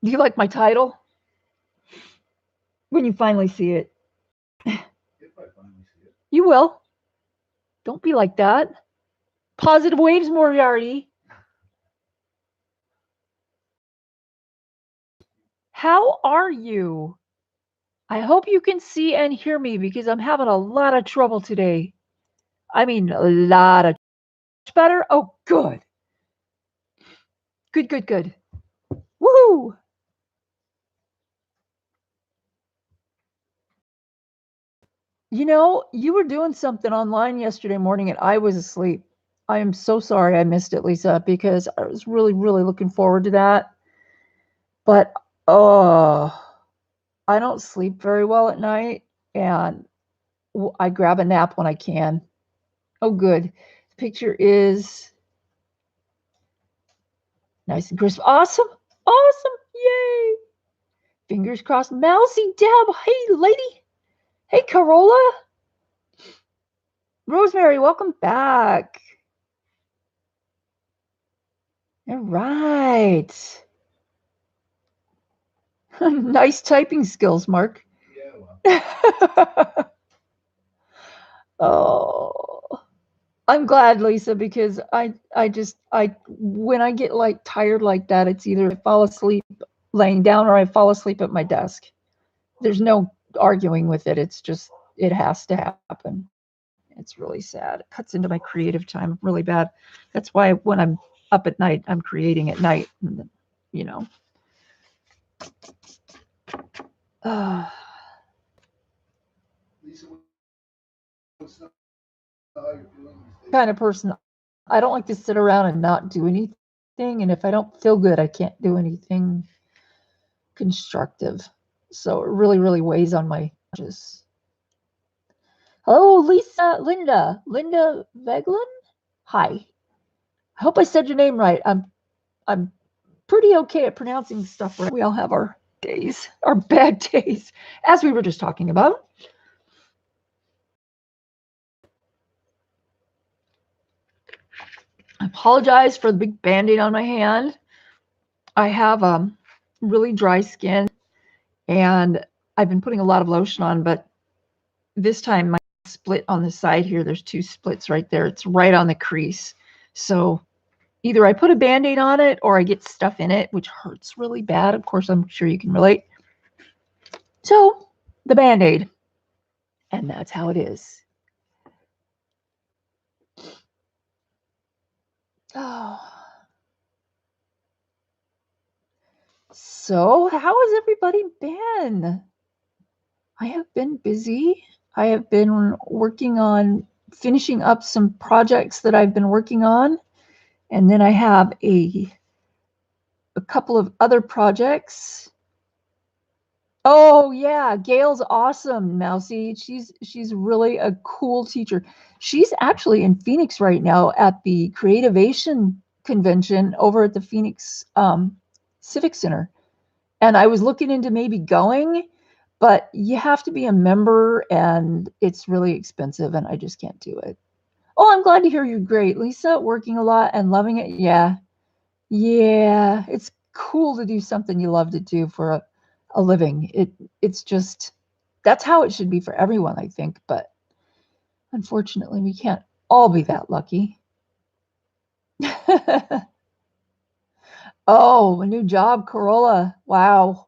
Do you like my title? When you finally see it. If I finally see it. You will. Don't be like that. Positive waves, Moriarty. How are you? I hope you can see and hear me because I'm having a lot of trouble today. I mean, a lot of better. Oh, good. Good, good, good. Woohoo! You know, you were doing something online yesterday morning and I was asleep. I am so sorry I missed it, Lisa, because I was really, really looking forward to that. But, oh, I don't sleep very well at night and I grab a nap when I can. Oh, good. The picture is nice and crisp. Awesome. Awesome. Yay. Fingers crossed. Mousy Deb. Hey, lady. Hey, Carola. Rosemary, welcome back. All right. Nice typing skills, Mark. Yeah, well. Oh, I'm glad, Lisa, because I when I get like tired like that, it's either I fall asleep laying down or I fall asleep at my desk. There's no arguing with it. It's just it has to happen. It's really sad. It cuts into my creative time really bad. That's why when I'm up at night, I'm creating at night. You know, uh, Lisa, what's not how you're feeling these days? kind of person. I don't like to sit around and not do anything. And if I don't feel good, I can't do anything constructive. So it really, really weighs on my just. Hello, Lisa, Linda Veglin. Hi. I hope I said your name right. I'm pretty okay at pronouncing stuff right. We all have our days, our bad days, as we were just talking about. I apologize for the big band-aid on my hand. I have really dry skin and I've been putting a lot of lotion on, but this time my split on the side here, there's two splits right there. It's right on the crease. So either I put a band-aid on it or I get stuff in it, which hurts really bad. Of course, I'm sure you can relate. So the band-aid. And that's how it is. Oh. So, how has everybody been? I have been busy. I have been working on finishing up some projects that I've been working on. And then I have a couple of other projects. Oh yeah, Gail's awesome, Mousy. She's really a cool teacher. She's actually in Phoenix right now at the Creativation convention over at the Phoenix Civic Center. And I was looking into maybe going, but you have to be a member and it's really expensive and I just can't do it. Oh, I'm glad to hear you're great. Lisa, working a lot and loving it. Yeah. Yeah. It's cool to do something you love to do for a living. It's just that's how it should be for everyone, I think, but unfortunately we can't all be that lucky. Oh, a new job, Corolla. Wow.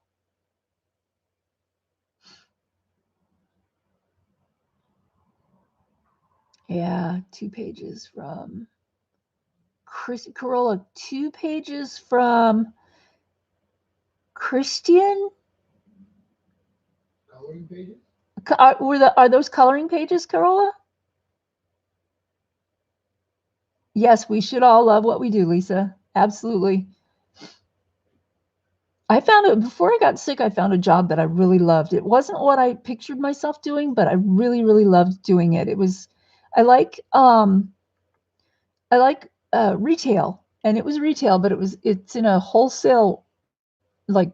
Yeah, 2 pages from Chris Corolla, 2 pages from Christian. Coloring pages? Are those coloring pages, Corolla? Yes, we should all love what we do, Lisa. Absolutely. I found it before I got sick. I found a job that I really loved. It wasn't what I pictured myself doing, but I really, really loved doing it. It was, I like, retail, and it was retail, but it's in a wholesale like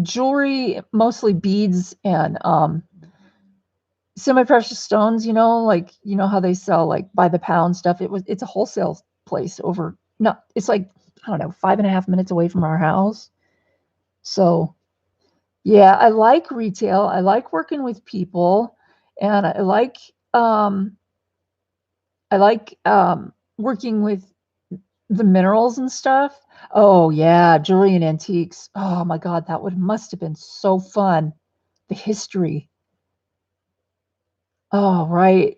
jewelry, mostly beads and semi-precious stones, like how they sell like by the pound stuff. It's a wholesale place over no, it's like I don't know, 5.5 minutes away from our house. So yeah, I like retail. I like working with people, and working with the minerals and stuff. Oh yeah, jewelry and antiques. Oh my God, that must have been so fun. The history. Oh, right.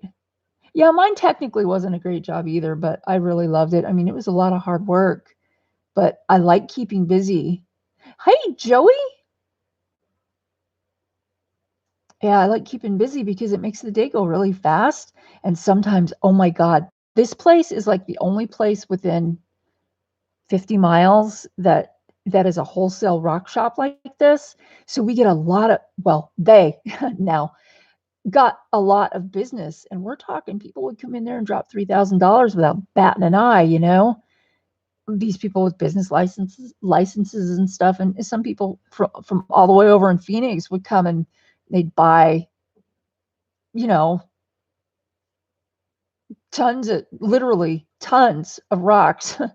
Yeah, mine technically wasn't a great job either, but I really loved it. I mean, it was a lot of hard work, but I like keeping busy. Hey, Joey. Yeah, I like keeping busy because it makes the day go really fast. And sometimes, oh my God, this place is like the only place within 50 miles that is a wholesale rock shop like this. So we get a lot of, well, they now got a lot of business, and we're talking people would come in there and drop $3,000 without batting an eye, you know. These people with business licenses and stuff, and some people from all the way over in Phoenix would come and they'd buy, you know, literally tons of rocks. So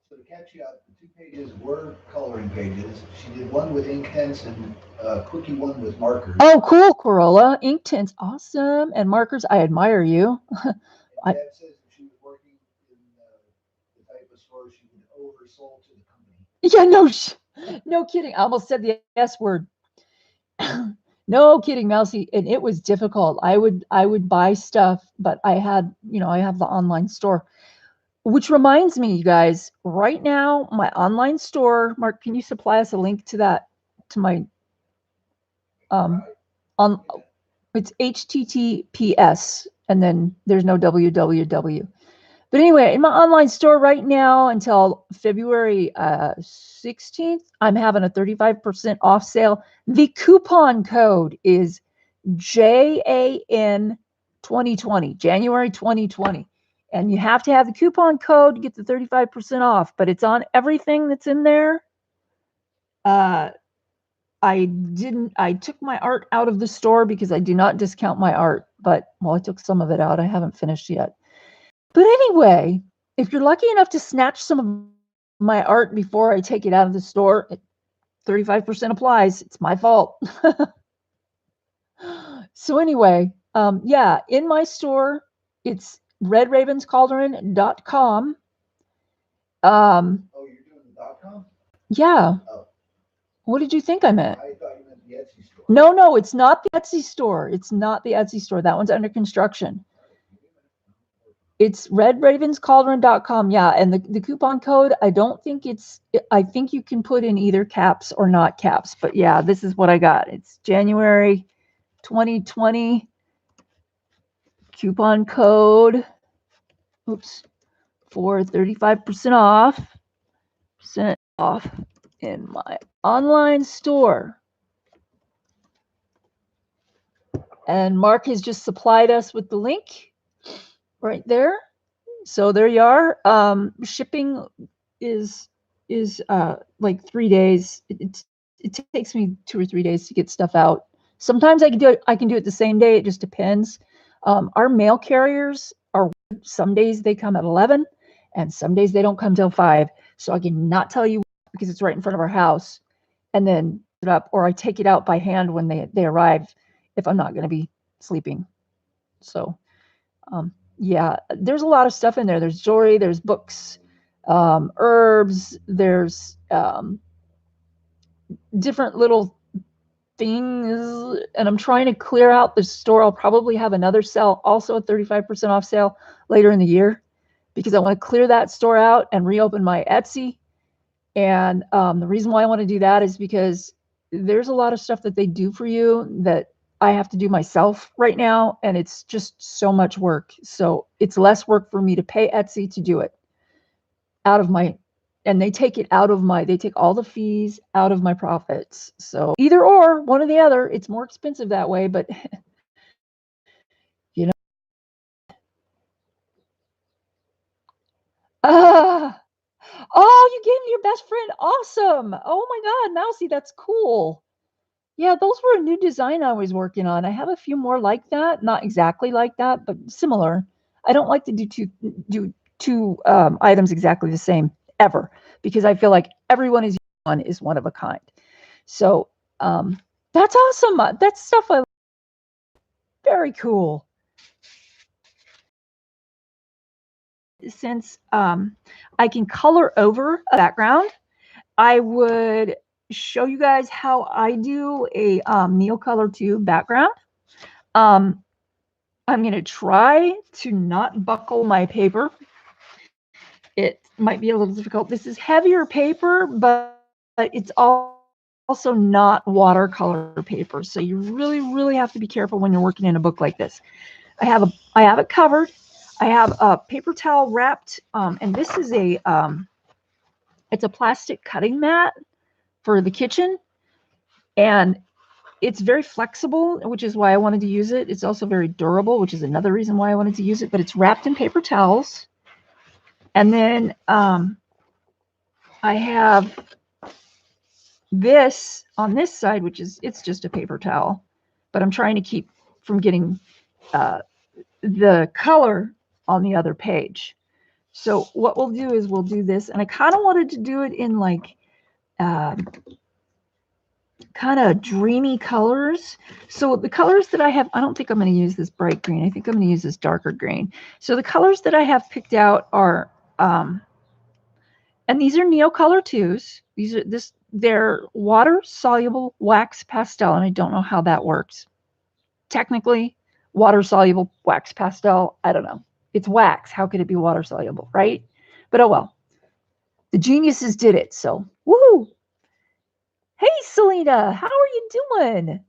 to catch you up, the two pages were coloring pages. She did one with ink pens and a quickie one with markers. Oh, cool, Corolla. Ink tints, awesome. And markers, I admire you. And Deb says that she was working in the type of store she would oversold to the company. Yeah, no kidding. I almost said the S word. No kidding, Mousy. And it was difficult. I would buy stuff, but I have the online store. Which reminds me, you guys, right now, my online store, Mark, can you supply us a link to that, to my, on, it's HTTPS, and then there's no www. But anyway, in my online store right now until February 16th, I'm having a 35% off sale. The coupon code is JAN 2020, January 2020. And you have to have the coupon code to get the 35% off, but it's on everything that's in there. I took my art out of the store because I do not discount my art, but I took some of it out. I haven't finished yet. But anyway, if you're lucky enough to snatch some of my art before I take it out of the store, 35% applies. It's my fault. So anyway, yeah, in my store, it's redravenscauldron.com. Oh, you're doing the .com? Yeah. Oh, What did you think I meant? I thought you meant the Etsy store. No, it's not the Etsy store. It's not the Etsy store. That one's under construction. It's redravenscauldron.com. Yeah. And the coupon code, I think you can put in either caps or not caps. But yeah, this is what I got. It's January 2020 coupon code. Oops. For 35% off in my online store. And Mark has just supplied us with the link right there. So there you are. Shipping is like 3 days. It takes me 2 or 3 days to get stuff out. Sometimes I can do it the same day. It just depends. Our mail carriers are, some days they come at 11 and some days they don't come till 5. So I cannot tell you because it's right in front of our house. And then it up, or I take it out by hand when they arrive if I'm not going to be sleeping. So yeah, there's a lot of stuff in there. There's jewelry, there's books, herbs, there's different little things, and I'm trying to clear out the store. I'll probably have another sale, also a 35% off sale later in the year, because I want to clear that store out and reopen my Etsy. And the reason why I want to do that is because there's a lot of stuff that they do for you that I have to do myself right now, and it's just so much work. So it's less work for me to pay Etsy to do it out of my, and they take all the fees out of my profits. So either or, one or the other. It's more expensive that way, but you know. Oh, you gave me your best friend. Awesome. Oh my God, Mousy, that's cool. Yeah, those were a new design I was working on. I have a few more like that, not exactly like that, but similar. I don't like to do two items exactly the same ever, because I feel like everyone is one is one of a kind. So that's awesome. That's stuff I very cool. Since I can color over a background, I would show you guys how I do a Neocolor 2 background. I'm going to try to not buckle my paper. It might be a little difficult. This is heavier paper, but it's also not watercolor paper. So you really, really have to be careful when you're working in a book like this. I have it covered. I have a paper towel wrapped, and this is it's a plastic cutting mat for the kitchen, and it's very flexible, which is why I wanted to use it. It's also very durable, which is another reason why I wanted to use it, but it's wrapped in paper towels. And then I have this on this side, which is, it's just a paper towel, but I'm trying to keep from getting the color on the other page. So what we'll do is we'll do this, and I kind of wanted to do it in like kind of dreamy colors. So the colors that I have, I don't think I'm going to use this bright green. I think I'm going to use this darker green. So the colors that I have picked out are, and these are Neocolor 2s. They're water soluble wax pastel, and I don't know how that works. Technically, water soluble wax pastel, I don't know. It's wax. How could it be water soluble, right? But oh well. The geniuses did it, so woohoo! Hey, Selena, how are you doing?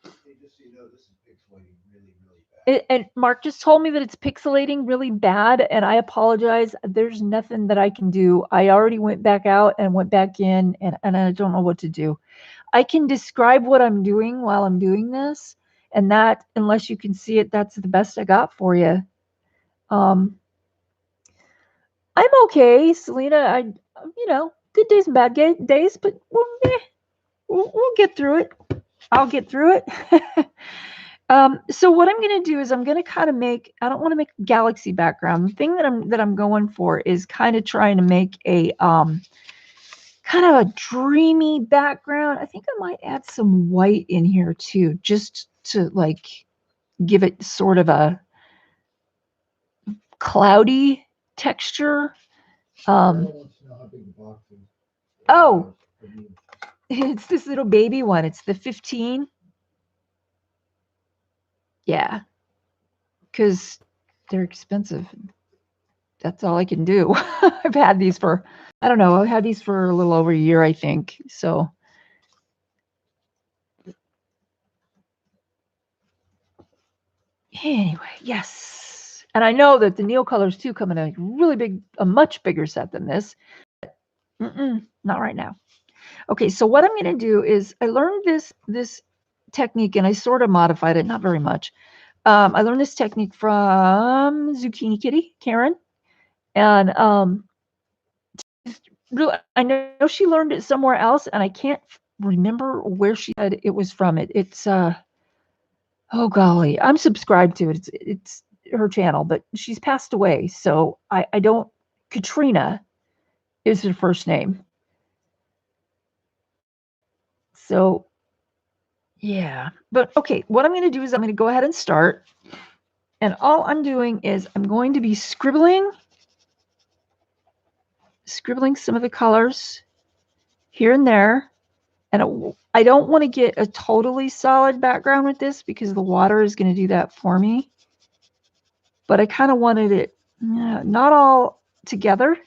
Just so you know, this is pixelating really, really bad. And Mark just told me that it's pixelating really bad, and I apologize. There's nothing that I can do. I already went back out and went back in, and I don't know what to do. I can describe what I'm doing while I'm doing this, and that, unless you can see it, that's the best I got for you. I'm okay, Selena. Good days and bad days, but we'll get through it. I'll get through it. So what I'm going to do is I'm going to kind of I don't want to make a galaxy background. The thing that I'm going for is kind of trying to make a kind of a dreamy background. I think I might add some white in here too, just to like give it sort of a cloudy texture. Oh, it's this little baby one. It's the 15. Yeah, because they're expensive. That's all I can do. I've had these for, I don't know, I've had these for a little over a year, I think. So anyway, yes. And I know that the Neocolors 2 come in a much bigger set than this. Not right now. Okay, so what I'm going to do is I learned this technique, and I sort of modified it, not very much. I learned this technique from Zucchini Kitty, Karen. And I know she learned it somewhere else, and I can't remember where she said it was from. It's oh golly, I'm subscribed to it. It's her channel, but she's passed away, so I don't. Katrina is her first name. So yeah, but okay, what I'm going to do is I'm going to go ahead and start, and all I'm doing is I'm going to be scribbling some of the colors here and there. And I don't want to get a totally solid background with this because the water is going to do that for me. But I kind of wanted it not all together.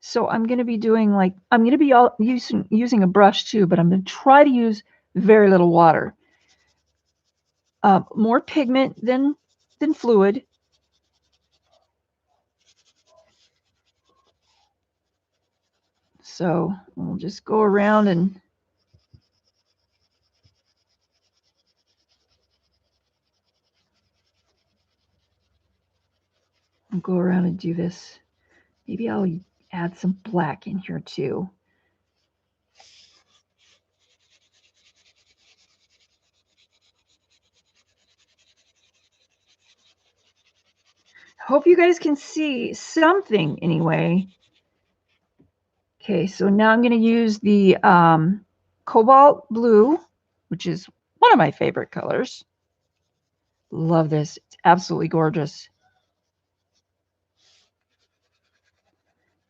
So I'm going to be doing I'm going to be using a brush too, but I'm going to try to use very little water. More pigment than fluid. So we'll just go around and go around and do this. Maybe I'll add some black in here too. Hope you guys can see something anyway. Okay, so now I'm going to use the cobalt blue, which is one of my favorite colors. Love this. It's absolutely gorgeous.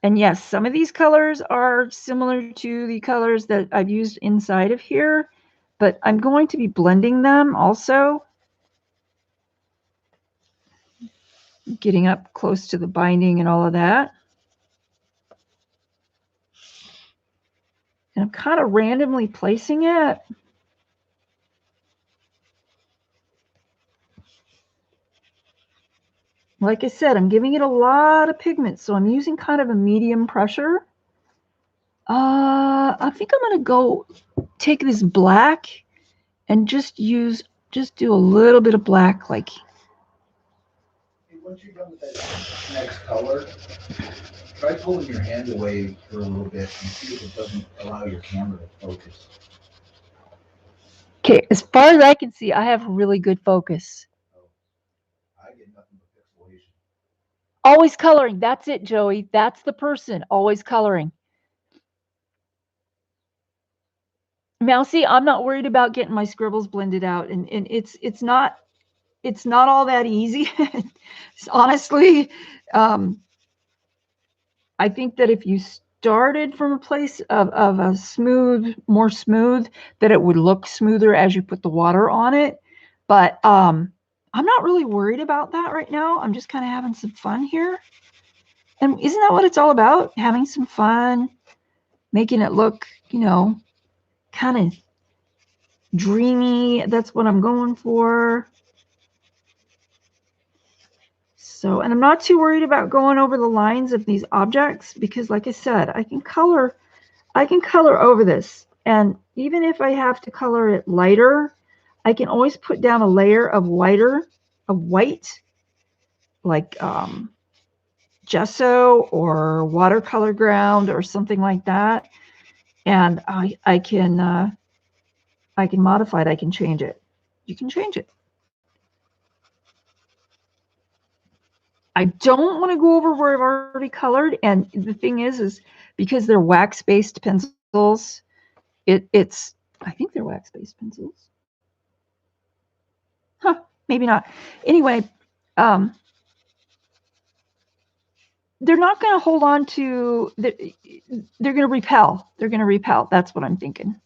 And yes, some of these colors are similar to the colors that I've used inside of here, but I'm going to be blending them also. Getting up close to the binding and all of that. And I'm kind of randomly placing it. Like I said, I'm giving it a lot of pigment, so I'm using kind of a medium pressure. I think I'm going to go take this black and just do a little bit of black, like. Once you're done with that next color, try pulling your hand away for a little bit and see if it doesn't allow your camera to focus. Okay, as far as I can see, I have really good focus. I get nothing but pixelation. Always coloring. That's it, Joey. That's the person. Always coloring. Mousy, I'm not worried about getting my scribbles blended out, and it's not all that easy. Honestly, I think that if you started from a place of a more smooth, that it would look smoother as you put the water on it. But I'm not really worried about that right now. I'm just kind of having some fun here. And isn't that what it's all about? Having some fun, making it look, kind of dreamy. That's what I'm going for. So, and I'm not too worried about going over the lines of these objects because, like I said, I can color over this. And even if I have to color it lighter, I can always put down a layer of white, like gesso or watercolor ground or something like that. And I can modify it. I can change it. You can change it. I don't want to go over where I've already colored. And the thing is because they're wax-based pencils, it's I think they're wax-based pencils. Huh, maybe not. Anyway, they're not going to hold on to, they're going to repel. They're going to repel. That's what I'm thinking.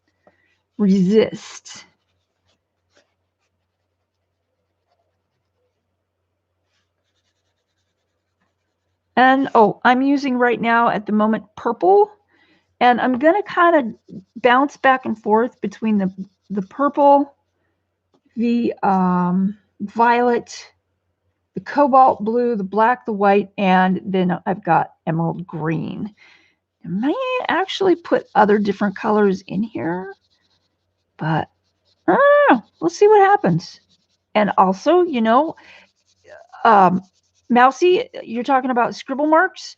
Resist. And, I'm using right now at the moment purple. And I'm going to kind of bounce back and forth between the purple, the violet, the cobalt blue, the black, the white, and then I've got emerald green. I might actually put other different colors in here, but I don't know. We'll see what happens. And also, Mousy, you're talking about scribble marks.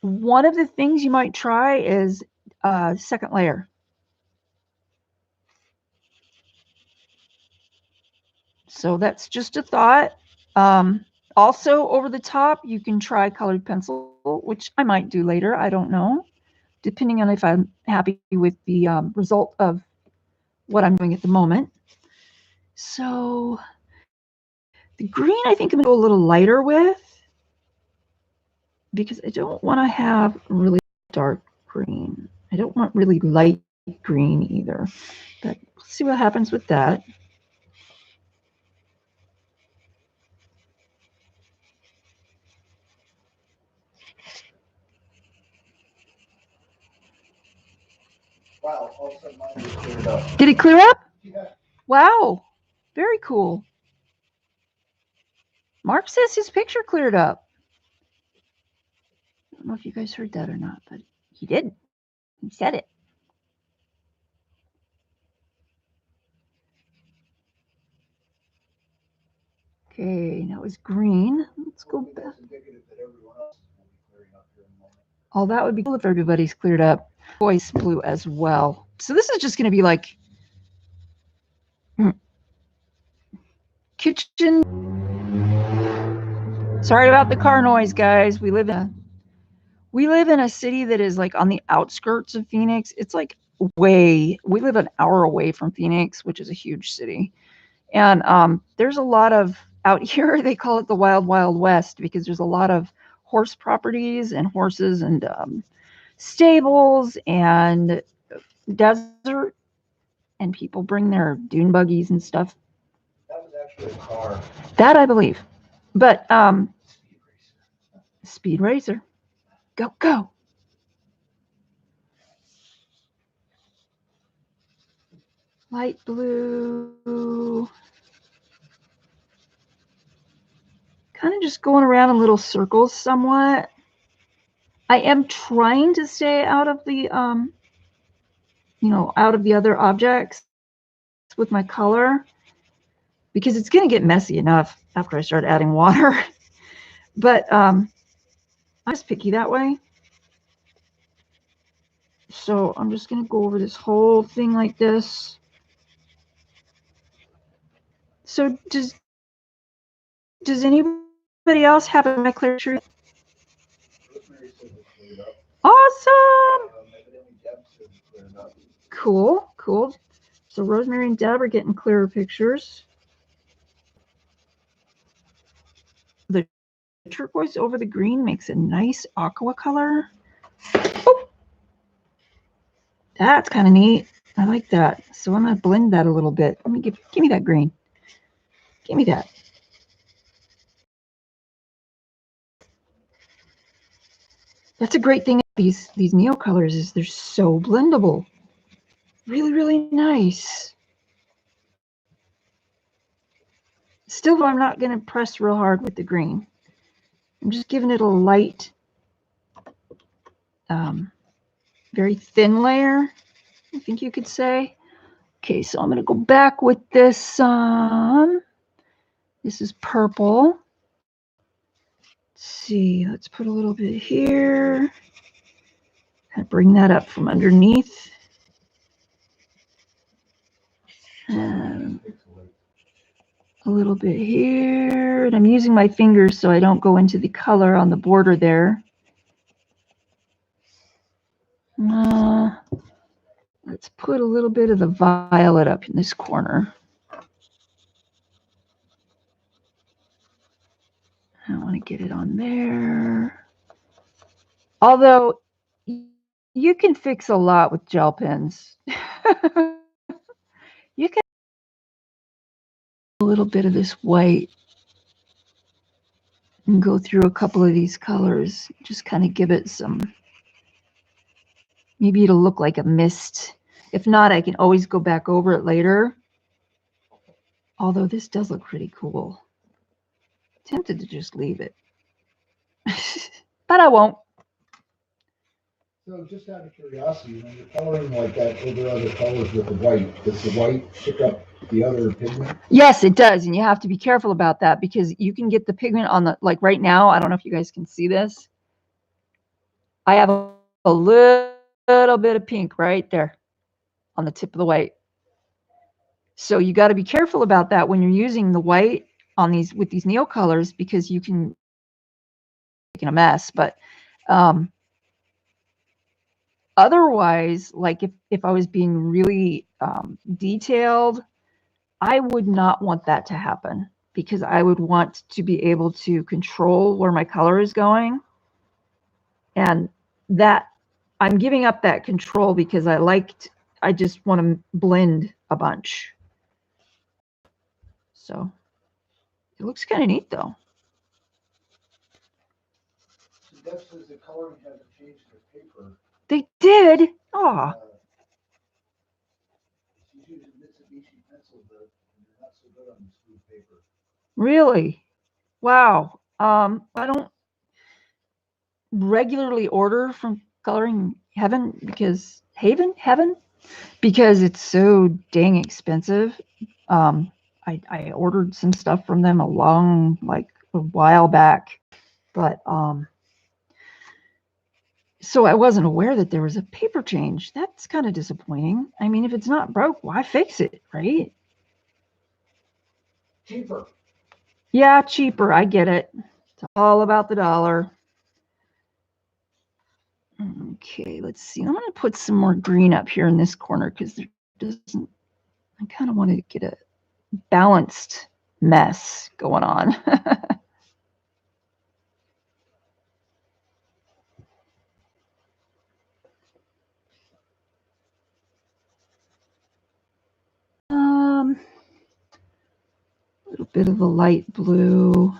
One of the things you might try is second layer. So that's just a thought. Also, over the top, you can try colored pencil, which I might do later. I don't know, depending on if I'm happy with the result of what I'm doing at the moment. So the green, I think I'm going to go a little lighter with, because I don't want to have really dark green. I don't want really light green either. But we'll see what happens with that. Wow, all of a sudden mine just cleared up. Did it clear up? Yeah. Wow, very cool. Mark says his picture cleared up. I don't know if you guys heard that or not, but he did. He said it. Okay, now it's green. Let's go back. Oh, that would be cool if everybody's cleared up. Voice blue as well. So this is just going to be like kitchen. Sorry about the car noise, guys. We live in a We live in a city that is like on the outskirts of Phoenix. It's like we live an hour away from Phoenix, which is a huge city. And there's a lot of, out here, they call it the Wild Wild West because there's a lot of horse properties and horses and stables and desert, and people bring their dune buggies and stuff. That was actually a car. That I believe. But Speed Racer. Go, go. Light blue. Kind of just going around in little circles somewhat. I am trying to stay out of the, out of the other objects with my color, because it's going to get messy enough after I start adding water. But I'm just picky that way. So I'm just going to go over this whole thing like this. So does anybody else have a clear tree? Awesome. Cool, cool. So Rosemary and Deb are getting clearer pictures. The turquoise over the green makes a nice aqua color. Oh, that's kind of neat. I like that. So I'm going to blend that a little bit. Let me give me that green. Give me that. That's a great thing. These neo colors is they're so blendable. Really, really nice. Still, though, I'm not going to press real hard with the green. I'm just giving it a light, very thin layer, I think you could say. Okay, so I'm going to go back with this. This is purple. Let's see, let's put a little bit here. Kind of bring that up from underneath. And a little bit here. And I'm using my fingers so I don't go into the color on the border there. Let's put a little bit of the violet up in this corner. I want to get it on there. Although you can fix a lot with gel pens. You can a little bit of this white and go through a couple of these colors. Just kind of give it some, maybe it'll look like a mist. If not, I can always go back over it later. Although this does look pretty cool. Tempted to just leave it. But I won't. So just out of curiosity, when you're coloring like that over other colors with the white, does the white pick up the other pigment? Yes, it does. And you have to be careful about that because you can get the pigment on the, like right now, I don't know if you guys can see this. I have a little bit of pink right there on the tip of the white. So you got to be careful about that when you're using the white on these with these neo colors, because you can make a mess. But otherwise, like if I was being really detailed, I would not want that to happen, because I would want to be able to control where my color is going. And that I'm giving up that control because I just want to blend a bunch. So it looks kind of neat though. So Deb says the coloring hasn't changed the paper. They did. Oh. She's using Mitsubishi pencils, but they're not so good on the smooth paper. Really? Wow. I don't regularly order from Coloring Heaven because it's so dang expensive. I ordered some stuff from them a while back, but so I wasn't aware that there was a paper change. That's kind of disappointing. I mean, if it's not broke, why fix it, right? Cheaper. Yeah, cheaper. I get it. It's all about the dollar. Okay, let's see. I'm going to put some more green up here in this corner because there doesn't, I kind of want to get a balanced mess going on. A little bit of a light blue.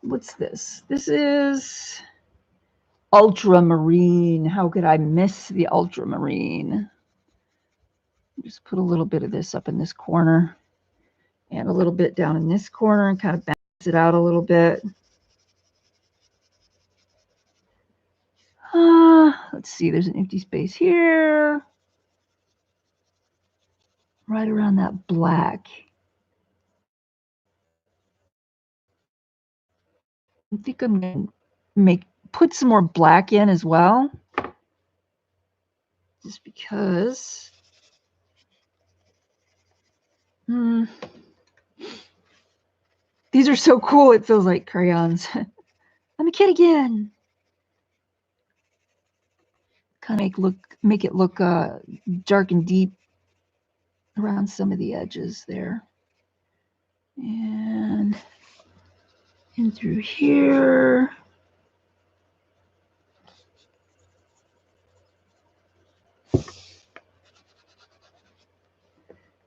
What's this? This is ultramarine. How could I miss the ultramarine? Just put a little bit of this up in this corner and a little bit down in this corner and kind of balance it out a little bit. Let's see, there's an empty space here. Right around that black. I think I'm going to put some more black in as well. Just because. These are so cool, it feels like crayons. I'm a kid again. Kind of make it look dark and deep around some of the edges there. And in through here.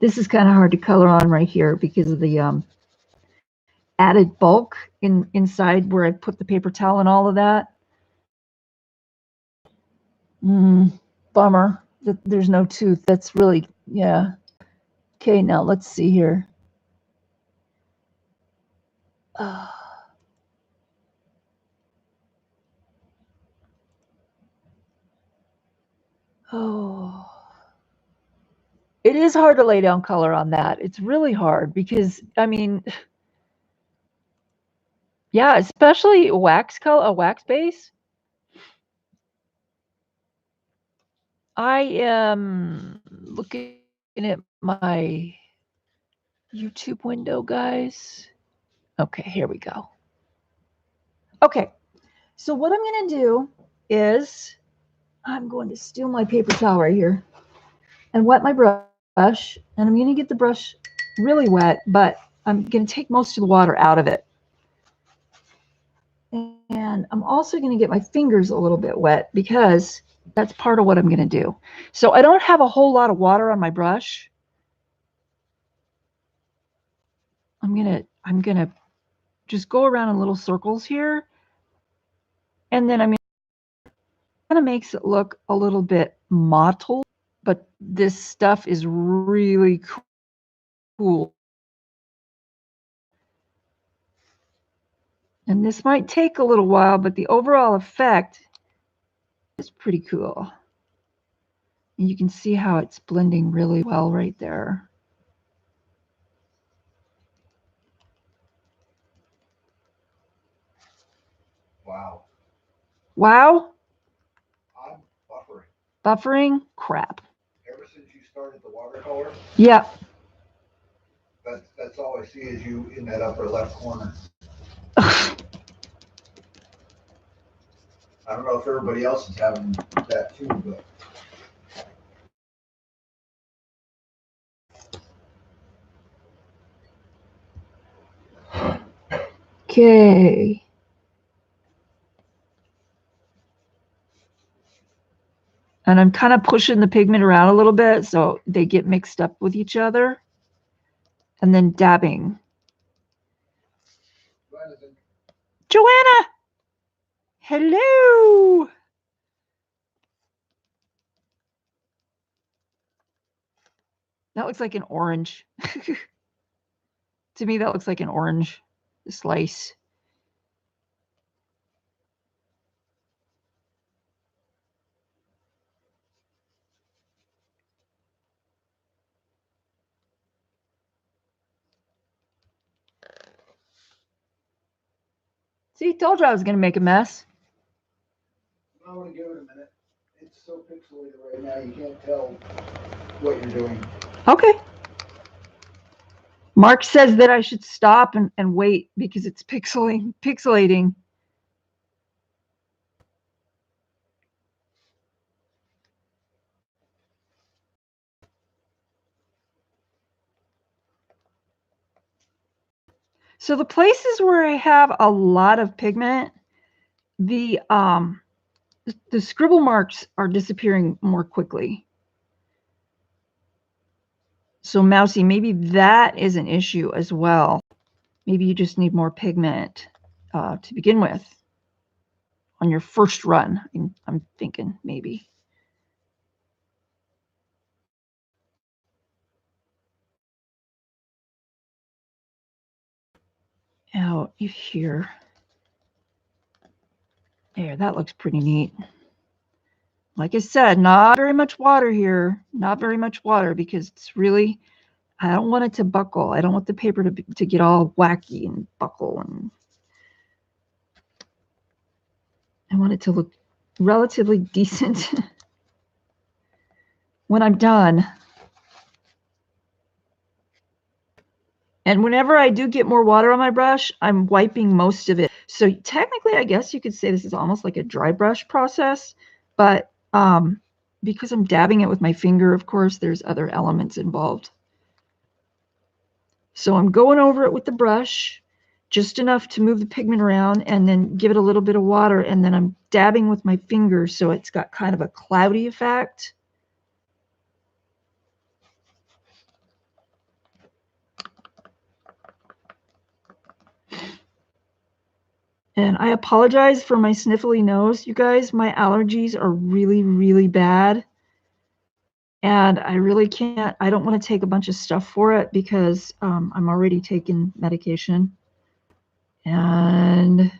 This is kind of hard to color on right here because of the added bulk inside where I put the paper towel and all of that. Bummer that there's no tooth. That's really, yeah. Okay, now let's see here. Oh. It is hard to lay down color on that. It's really hard because, I mean, yeah, especially a wax base. I am looking at my YouTube window, guys. Okay, here we go. Okay, so what I'm going to do is I'm going to steal my paper towel right here and wet my brush, and I'm going to get the brush really wet, but I'm going to take most of the water out of it. And I'm also going to get my fingers a little bit wet because that's part of what I'm going to do. So I don't have a whole lot of water on my brush. I'm going to just go around in little circles here. And then I'm going to kind of makes it look a little bit mottled, but this stuff is really cool. And this might take a little while, but the overall effect is pretty cool. And you can see how it's blending really well right there. Wow. Wow. I'm buffering. Buffering? Crap. Ever since you started the watercolor? Yeah. That's all I see is you in that upper left corner. I don't know if everybody else is having that too, but. Okay. And I'm kind of pushing the pigment around a little bit so they get mixed up with each other. And then dabbing. Joanna! Hello! That looks like an orange. To me, that looks like an orange slice. See, told you I was going to make a mess. I want to give it a minute. It's so pixelated right now, you can't tell what you're doing. Okay. Mark says that I should stop and wait because it's pixelating. So the places where I have a lot of pigment, the scribble marks are disappearing more quickly. So Mousy, maybe that is an issue as well. Maybe you just need more pigment to begin with on your first run. I'm thinking maybe. Out here. There, that looks pretty neat. Like I said, not very much water here. Not very much water because it's really, I don't want it to buckle. I don't want the paper to get all wacky and buckle. And I want it to look relatively decent when I'm done. And whenever I do get more water on my brush, I'm wiping most of it. So technically, I guess you could say this is almost like a dry brush process, but because I'm dabbing it with my finger, of course, there's other elements involved. So I'm going over it with the brush, just enough to move the pigment around and then give it a little bit of water. And then I'm dabbing with my finger so it's got kind of a cloudy effect. And I apologize for my sniffly nose, you guys. My allergies are really, really bad. And I really can't, I don't want to take a bunch of stuff for it because I'm already taking medication. And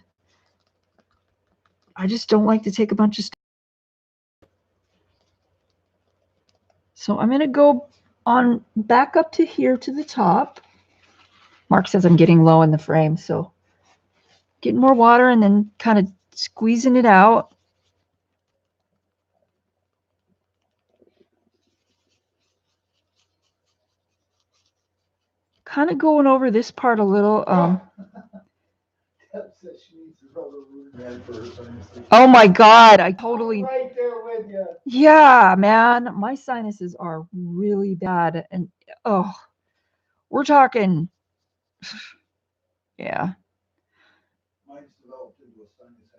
I just don't like to take a bunch of stuff. So I'm going to go on back up to here to the top. Mark says I'm getting low in the frame, so getting more water and then kind of squeezing it out. Kind of going over this part a little. Oh my God, I totally. I'm right there with you. Yeah, man, my sinuses are really bad, and oh, we're talking. Yeah. Mine's developed into a sinus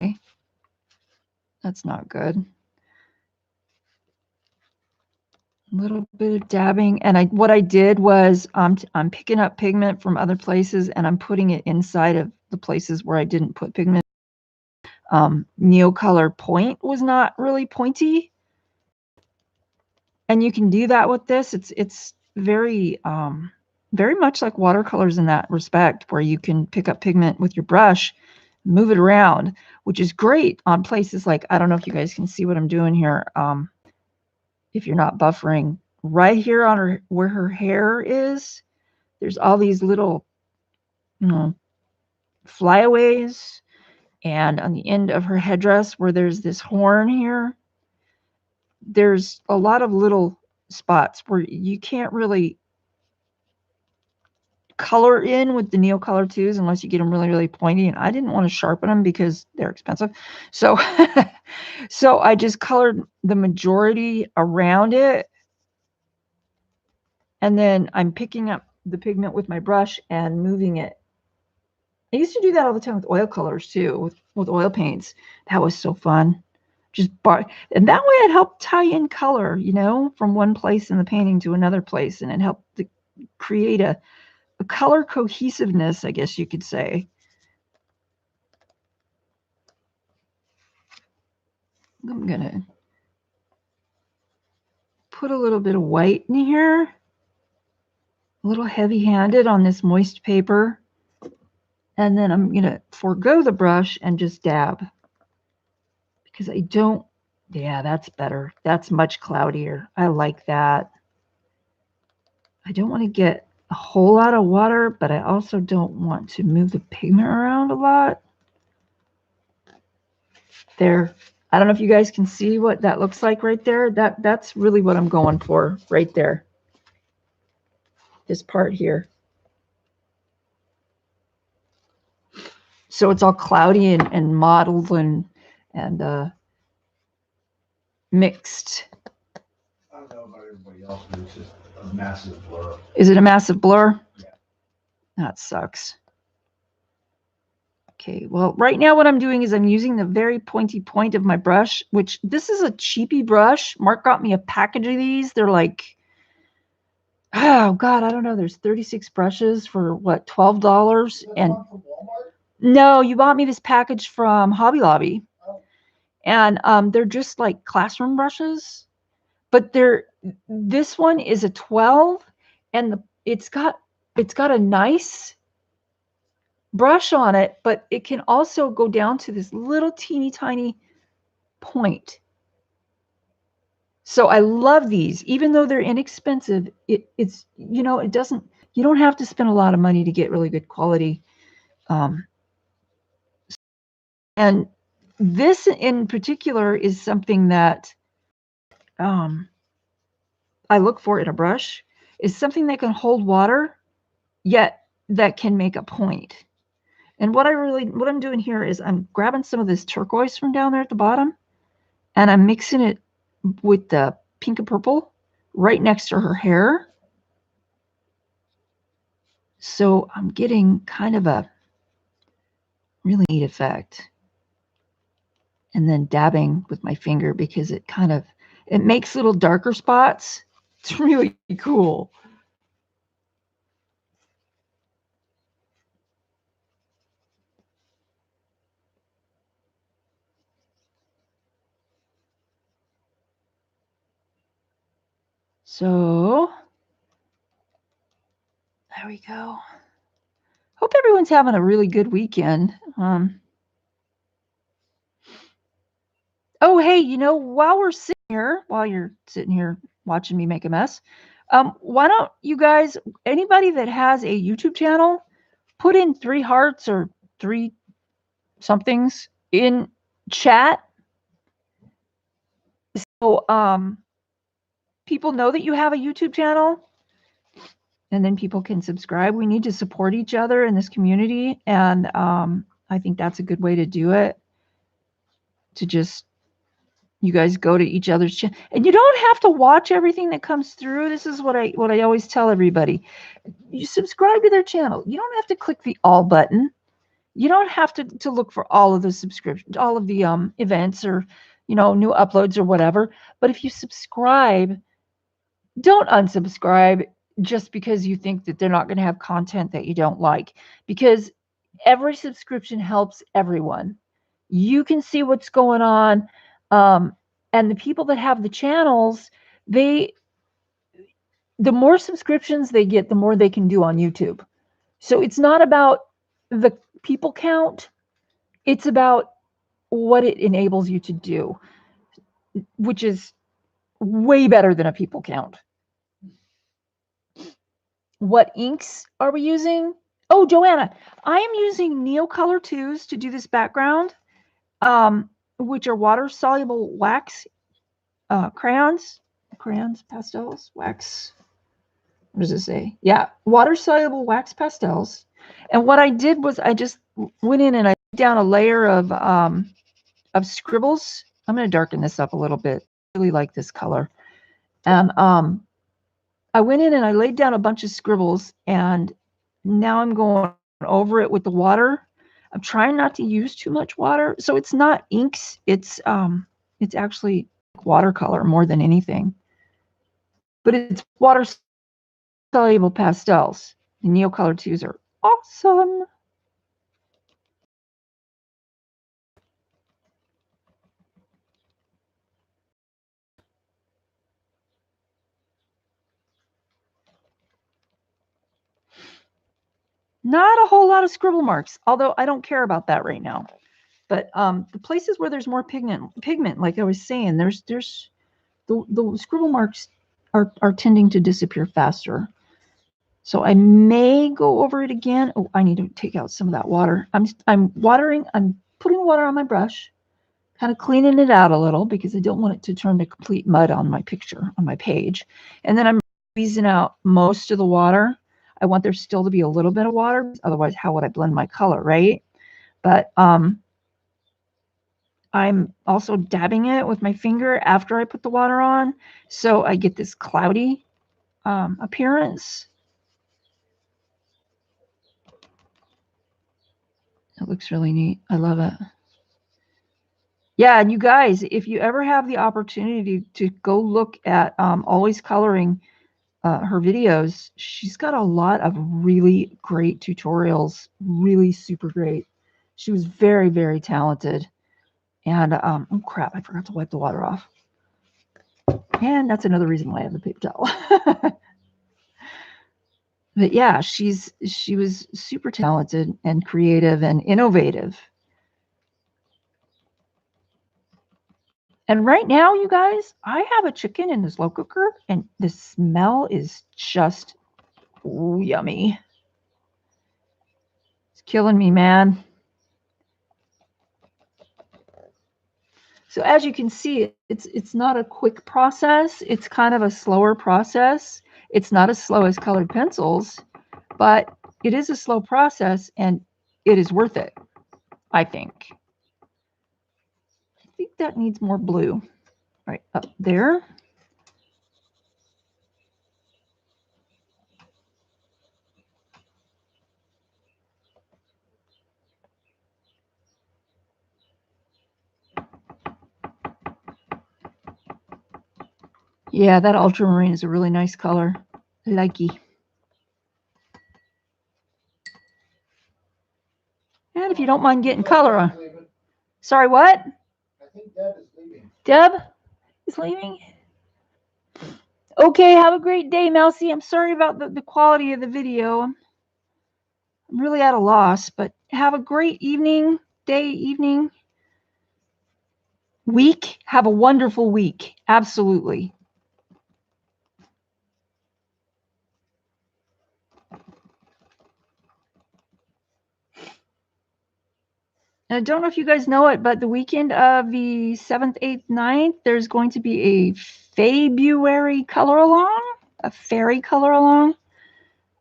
Gray. That's not good. A little bit of dabbing, and what I did was I'm picking up pigment from other places and I'm putting it inside of the places where I didn't put pigment. Neocolor point was not really pointy, and you can do that with this. It's very very much like watercolors in that respect, where you can pick up pigment with your brush, move it around, which is great on places like, I don't know if you guys can see what I'm doing here. If you're not buffering, right here on her, where her hair is, there's all these little, flyaways, and on the end of her headdress where there's this horn here, there's a lot of little spots where you can't really color in with the Neocolor 2s unless you get them really, really pointy, and I didn't want to sharpen them because they're expensive. So so I just colored the majority around it, and then I'm picking up the pigment with my brush and moving it. I used to do that all the time with oil colors too, with oil paints. That was so fun. And that way it helped tie in color, from one place in the painting to another place, and it helped to create a color cohesiveness, I guess you could say. I'm going to put a little bit of white in here, a little heavy-handed on this moist paper, and then I'm going to forego the brush and just dab, because I don't, yeah, that's better. That's much cloudier. I like that. I don't want to get a whole lot of water, but I also don't want to move the pigment around a lot. There. I don't know if you guys can see what that looks like right there. That's really what I'm going for right there. This part here. So it's all cloudy and mottled and mixed. I don't know about everybody else, but it's just a massive blur. Is it a massive blur? Yeah. That sucks. Okay, well, right now what I'm doing is I'm using the very pointy point of my brush, which this is a cheapy brush. Mark got me a package of these. They're like, oh God, I don't know. There's 36 brushes for what, $12? And From Walmart? no, you bought me this package from Hobby Lobby. Oh. And they're just like classroom brushes, but this one is a 12 and it's got a nice brush on it, but it can also go down to this little teeny tiny point. So I love these, even though they're inexpensive. It's you don't have to spend a lot of money to get really good quality. And this in particular is something that I look for in a brush, is something that can hold water, yet that can make a point. And what I'm doing here is I'm grabbing some of this turquoise from down there at the bottom, and I'm mixing it with the pink and purple right next to her hair. So I'm getting kind of a really neat effect. And then dabbing with my finger because it makes little darker spots. It's really cool. So there we go. Hope everyone's having a really good weekend. Oh, hey, while you're sitting here watching me make a mess, why don't you guys, anybody that has a YouTube channel, put in 3 hearts or 3 somethings in chat. So people know that you have a YouTube channel, and then people can subscribe. We need to support each other in this community, and I think that's a good way to do it. To just, you guys go to each other's channel, and you don't have to watch everything that comes through. This is what I always tell everybody. You subscribe to their channel. You don't have to click the all button. You don't have to look for all of the subscriptions, all of the events or new uploads or whatever. But if you subscribe, don't unsubscribe just because you think that they're not going to have content that you don't like, because every subscription helps everyone. You can see what's going on. And the people that have the channels, the more subscriptions they get, the more they can do on YouTube. So it's not about the people count. It's about what it enables you to do, which is way better than a people count. What inks are we using? Oh, Joanna, I am using Neocolor 2s to do this background, which are water-soluble wax crayons, pastels, wax. What does it say? Yeah, water-soluble wax pastels. And what I did was I just went in and I put down a layer of scribbles. I'm going to darken this up a little bit. I really like this color. And I went in and I laid down a bunch of scribbles, and now I'm going over it with the water. I'm trying not to use too much water. So it's not inks. It's actually watercolor more than anything. But it's water soluble pastels. The Neocolor 2s are awesome. Not a whole lot of scribble marks, although I don't care about that right now. But the places where there's more pigment, like I was saying, there's the scribble marks are tending to disappear faster. So I may go over it again. Oh, I need to take out some of that water. I'm putting water on my brush kind of cleaning it out a little because I don't want it to turn to complete mud on my picture, on my page. And then I'm squeezing out most of the water. I want there still to be a little bit of water. Otherwise, how would I blend my color, right? But I'm also dabbing it with my finger after I put the water on. So I get this cloudy appearance. It looks really neat. I love it. Yeah, and you guys, if you ever have the opportunity to go look at Always Coloring, her videos, she's got a lot of really great tutorials, really super great. She was very, very talented. And, oh crap, I forgot to wipe the water off. And that's another reason why I have the paper towel. But yeah, she was super talented and creative and innovative. And right now, you guys, I have a chicken in this slow cooker, and the smell is just yummy. It's killing me, man. So as you can see, it's not a quick process. It's kind of a slower process. It's not as slow as colored pencils, but it is a slow process, and it is worth it, I think. I think that needs more blue. Right up there. Yeah, that ultramarine is a really nice color. Likey. And if you don't mind getting color on. Sorry, what? I think Deb is leaving. Deb is leaving? Okay, have a great day, Mousy. I'm sorry about the quality of the video. I'm really at a loss, but have a great evening, week. Have a wonderful week. Absolutely. And I don't know if you guys know it, but the weekend of the 7th, 8th, 9th, there's going to be a February color along, a fairy color along.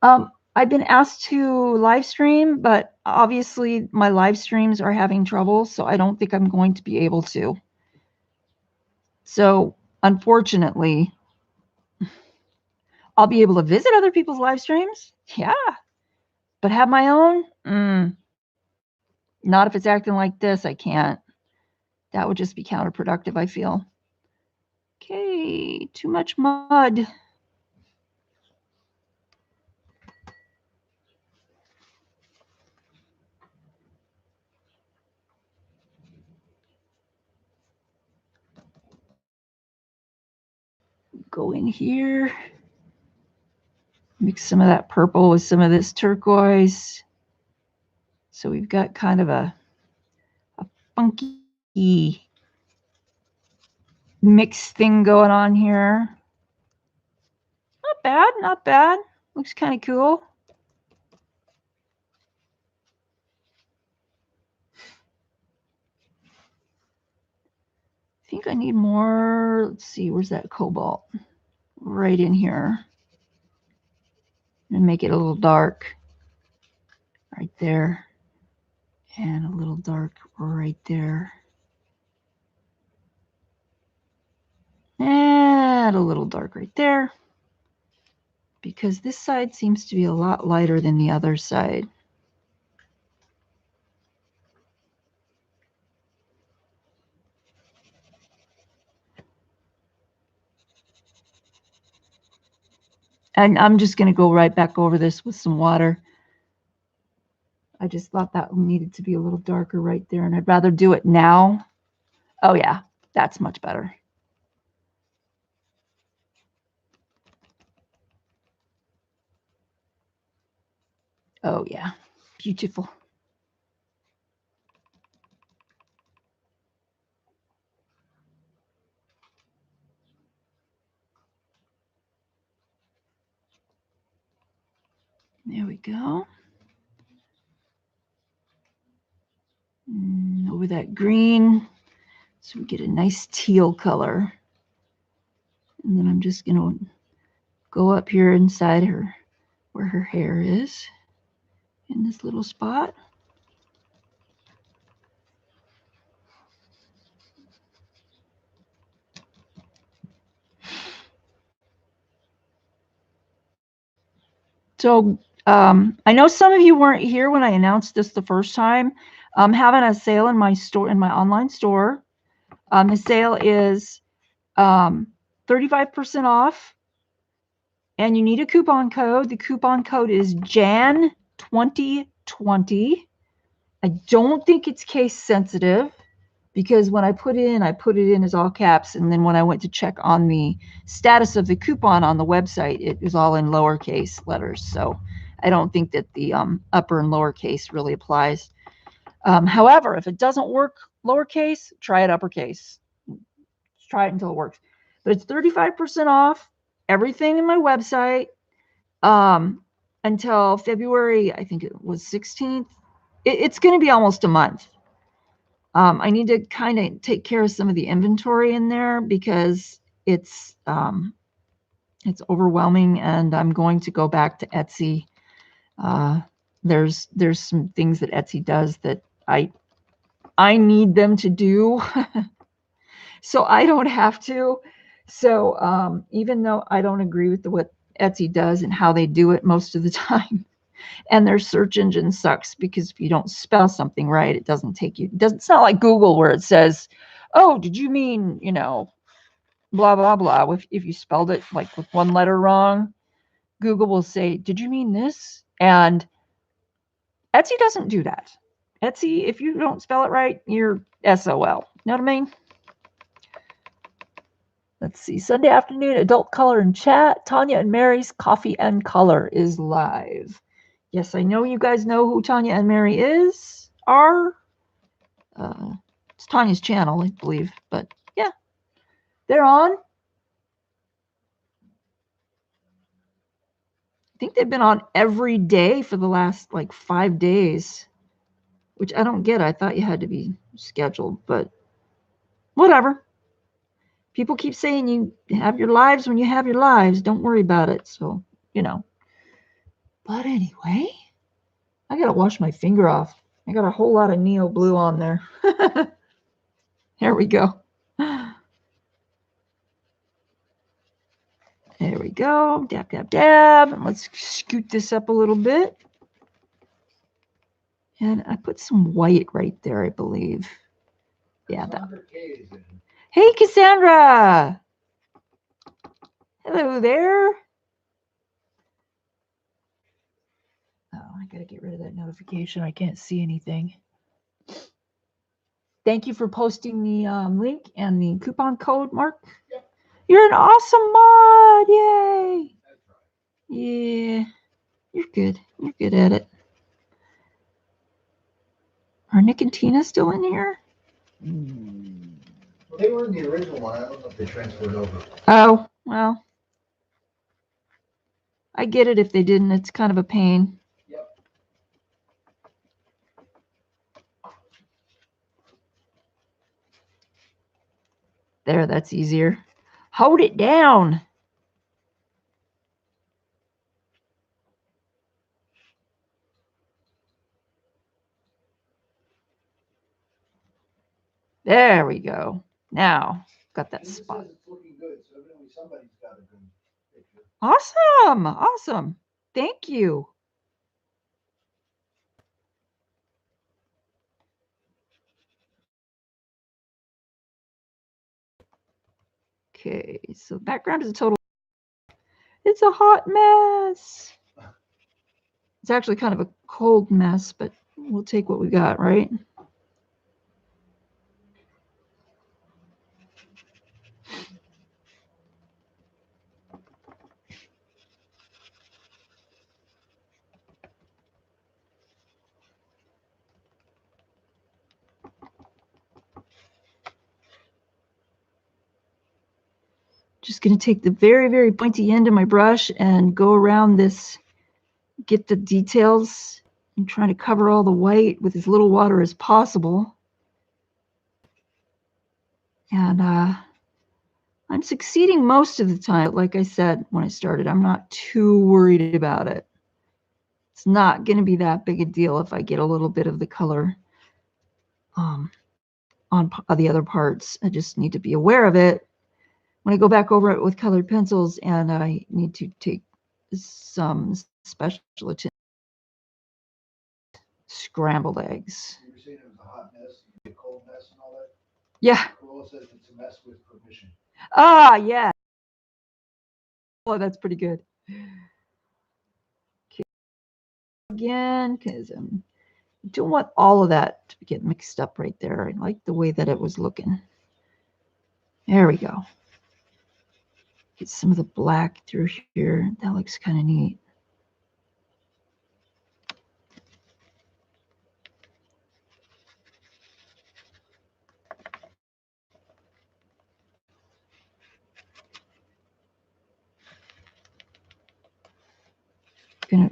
I've been asked to live stream, but obviously my live streams are having trouble, so I don't think I'm going to be able to. So unfortunately, I'll be able to visit other people's live streams. Yeah. But have my own? Not if it's acting like this, I can't. That would just be counterproductive, I feel. Okay, too much mud. Go in here. Mix some of that purple with some of this turquoise. So we've got kind of a funky mix thing going on here. Not bad, not bad. Looks kind of cool. I think I need more. Let's see, where's that cobalt? Right in here. And make it a little dark. Right there. And a little dark right there. And a little dark right there. Because this side seems to be a lot lighter than the other side. And I'm just going to go right back over this with some water. I just thought that needed to be a little darker right there, and I'd rather do it now. Oh yeah, that's much better. Oh yeah, beautiful. There we go. Over that green. So we get a nice teal color. And then I'm just going to go up here inside her, where her hair is, in this little spot. So I know some of you weren't here when I announced this the first time. I'm having a sale in my store, in my online store. The sale is 35% off, and you need a coupon code. The coupon code is JAN2020. I don't think it's case sensitive, because when I put it in as all caps, and then when I went to check on the status of the coupon on the website, it was all in lowercase letters. So I don't think that the upper and lowercase really applies. However, if it doesn't work lowercase, try it uppercase. Try it until it works. But it's 35% off everything in my website until February, I think it was 16th. It's going to be almost a month. I need to kind of take care of some of the inventory in there, because it's overwhelming, and I'm going to go back to Etsy. There's some things that Etsy does that I need them to do, so I don't have to. So even though I don't agree with what Etsy does and how they do it most of the time, and their search engine sucks, because if you don't spell something right, it doesn't take you. It's not like Google, where it says, "Oh, did you mean, blah blah blah?" If you spelled it like with one letter wrong, Google will say, "Did you mean this?" And Etsy doesn't do that. Etsy, if you don't spell it right, you're SOL. You know what I mean? Let's see. Sunday afternoon, adult color and chat. Tanya and Mary's Coffee and Color is live. Yes, I know you guys know who Tanya and Mary are. It's Tanya's channel, I believe. But yeah, they're on. I think they've been on every day for the last like 5 days, which I don't get. I thought you had to be scheduled, but whatever. People keep saying you have your lives when you have your lives. Don't worry about it. So, But anyway, I got to wash my finger off. I got a whole lot of Neo Blue on there. Here we go. There we go. Dab, dab, dab. And let's scoot this up a little bit. And I put some white right there, I believe. Yeah. Hey, Cassandra. Hello there. Oh, I got to get rid of that notification. I can't see anything. Thank you for posting the link and the coupon code, Mark. Yep. You're an awesome mod. Yay. Yeah. You're good. You're good at it. Are Nick and Tina still in here? Well, they were in the original one. I don't know if they transferred over. Oh, well. I get it if they didn't. It's kind of a pain. Yep. There, that's easier. Hold it down. There we go. Now, got that spot. It's looking good, so evidently somebody's got a good picture. Awesome. Awesome. Thank you. Okay, so background is a total. It's a hot mess. It's actually kind of a cold mess, but we'll take what we got, right? Just going to take the very, very pointy end of my brush and go around this, get the details. I'm trying to cover all the white with as little water as possible. And I'm succeeding most of the time. Like I said when I started, I'm not too worried about it. It's not going to be that big a deal if I get a little bit of the color on the other parts. I just need to be aware of it when I go back over it with colored pencils, and I need to take some special attention. Scrambled eggs. You were saying it was a hot mess, a cold mess and all that? Yeah. Corolla says it's a mess with permission. Ah, yeah. Oh, that's pretty good. Okay. Again, because I don't want all of that to get mixed up right there. I like the way that it was looking. There we go. Get some of the black through here. That looks kind of neat. Gonna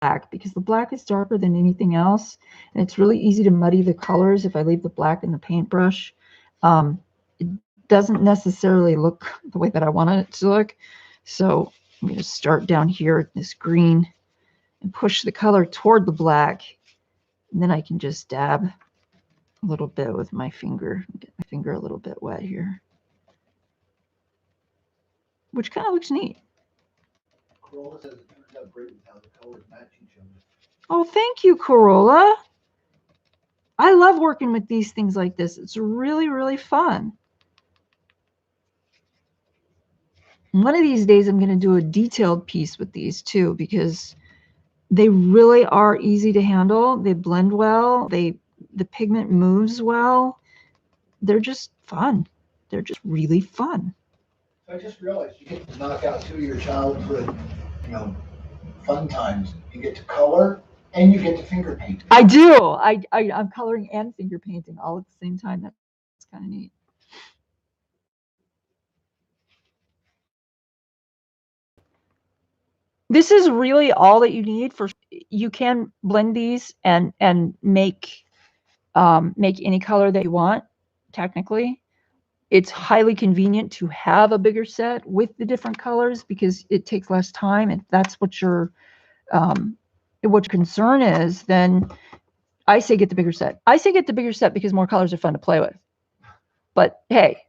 black because the black is darker than anything else, and it's really easy to muddy the colors if I leave the black in the paintbrush. It doesn't necessarily look the way that I want it to look. So I'm going to start down here at this green and push the color toward the black, and then I can just dab a little bit with my finger. Get my finger a little bit wet here, which kind of looks neat. Corolla says it turns out great with how the colors match each other. Oh, thank you, Corolla. I love working with these things like this. It's really, really fun. One of these days, I'm going to do a detailed piece with these too, because they really are easy to handle. They blend well. The pigment moves well. They're just fun. They're just really fun. I just realized you get to knock out 2 of your childhood, fun times. You get to color and you get to finger paint. I do. I'm coloring and finger painting all at the same time. That's kind of neat. This is really all that you need for. You can blend these and make any color that you want. Technically, it's highly convenient to have a bigger set with the different colors because it takes less time. If that's what your concern is, then I say get the bigger set. I say get the bigger set because more colors are fun to play with. But hey.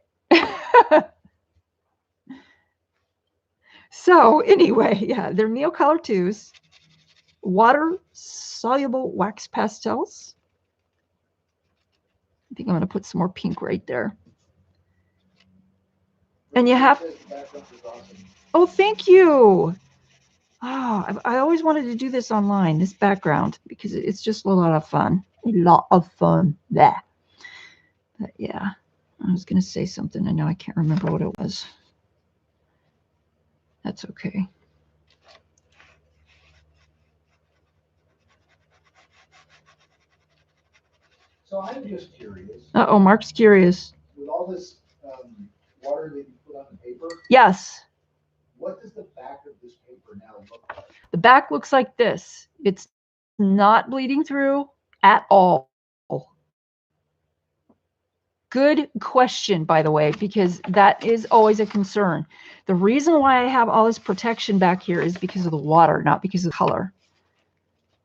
So anyway, yeah, they're Neocolor 2s, water-soluble wax pastels. I think I'm going to put some more pink right there. And you have... Oh, thank you. Oh, I always wanted to do this online, this background, because it's just a lot of fun. A lot of fun there. But yeah, I was going to say something, and now I can't remember what it was. That's okay. So I'm just curious. Uh-oh, Mark's curious. With all this water that you put on the paper? Yes. What does the back of this paper now look like? The back looks like this. It's not bleeding through at all. Good question, by the way, because that is always a concern. The reason why I have all this protection back here is because of the water, not because of the color.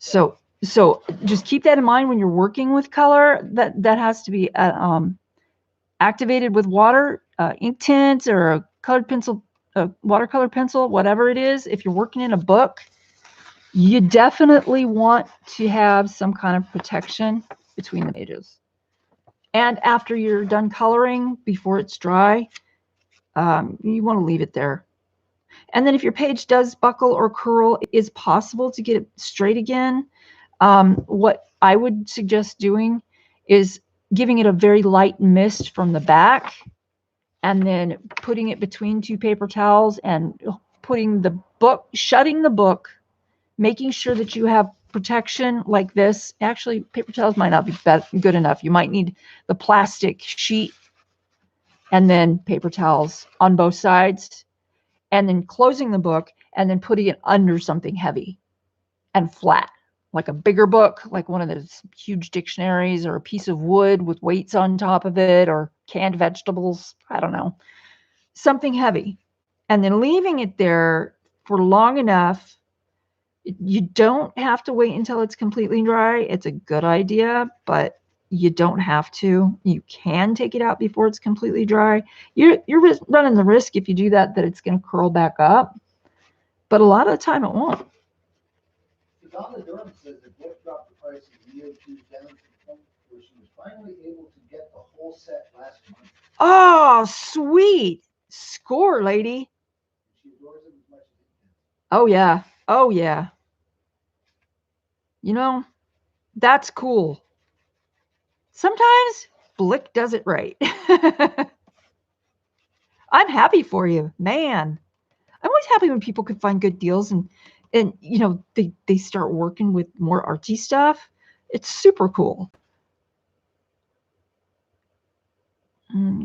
So just keep that in mind when you're working with color. That has to be activated with water, ink tint, or a colored pencil, a watercolor pencil, whatever it is. If you're working in a book, you definitely want to have some kind of protection between the pages. And after you're done coloring, before it's dry, you want to leave it there. And then if your page does buckle or curl, it is possible to get it straight again. What I would suggest doing is giving it a very light mist from the back, and then putting it between 2 paper towels and putting the book, shutting the book, making sure that you have protection like this. Actually, paper towels might not be good enough. You might need the plastic sheet and then paper towels on both sides, and then closing the book and then putting it under something heavy and flat, like a bigger book, like one of those huge dictionaries, or a piece of wood with weights on top of it, or canned vegetables, I don't know, something heavy, and then leaving it there for long enough. You don't have to wait until it's completely dry. It's a good idea, but you don't have to. You can take it out before it's completely dry. You're running the risk if you do that it's going to curl back up, but a lot of the time it won't. Donna Durham says the book dropped the price of Neo2 down to the point where she was finally able to get the whole set last month. Oh, sweet. Score, lady. She adores them as much as it can. Oh, yeah. Oh, yeah. You know, that's cool. Sometimes Blick does it right. I'm happy for you, man. I'm always happy when people can find good deals and you know, they start working with more artsy stuff. It's super cool.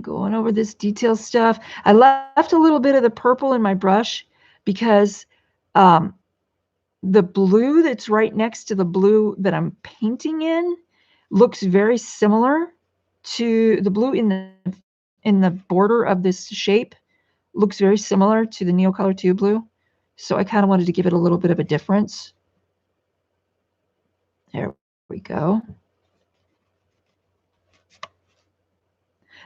Going over this detail stuff. I left a little bit of the purple in my brush because the blue that's right next to the blue that I'm painting in looks very similar to the blue in the border of this shape. Looks very similar to the Neocolor 2 blue. So I kind of wanted to give it a little bit of a difference. There we go.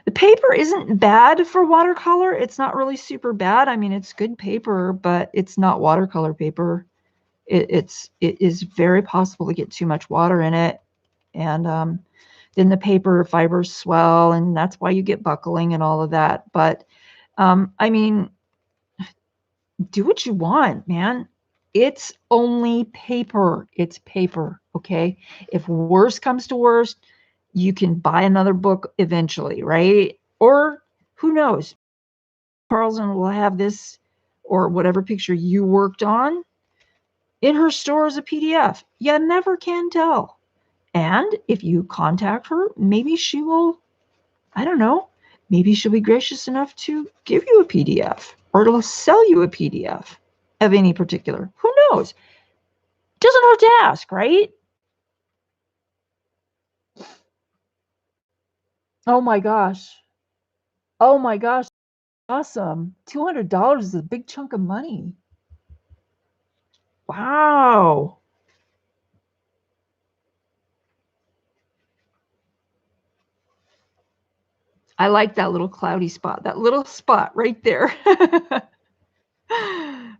The paper isn't bad for watercolor. It's not really super bad. I mean, it's good paper, but it's not watercolor paper. It is very possible to get too much water in it. And then the paper fibers swell, and that's why you get buckling and all of that. But I mean, do what you want, man. It's only paper. It's paper, okay? If worst comes to worst, you can buy another book eventually, right? Or who knows? Carlson will have this or whatever picture you worked on in her store as a PDF. You never can tell. And if you contact her, maybe she will, I don't know, maybe she'll be gracious enough to give you a PDF or it'll sell you a PDF of any particular. Who knows? Doesn't hurt to ask, right? Oh my gosh. Oh my gosh. Awesome. $200 is a big chunk of money. Wow. I like that little cloudy spot, that little spot right there.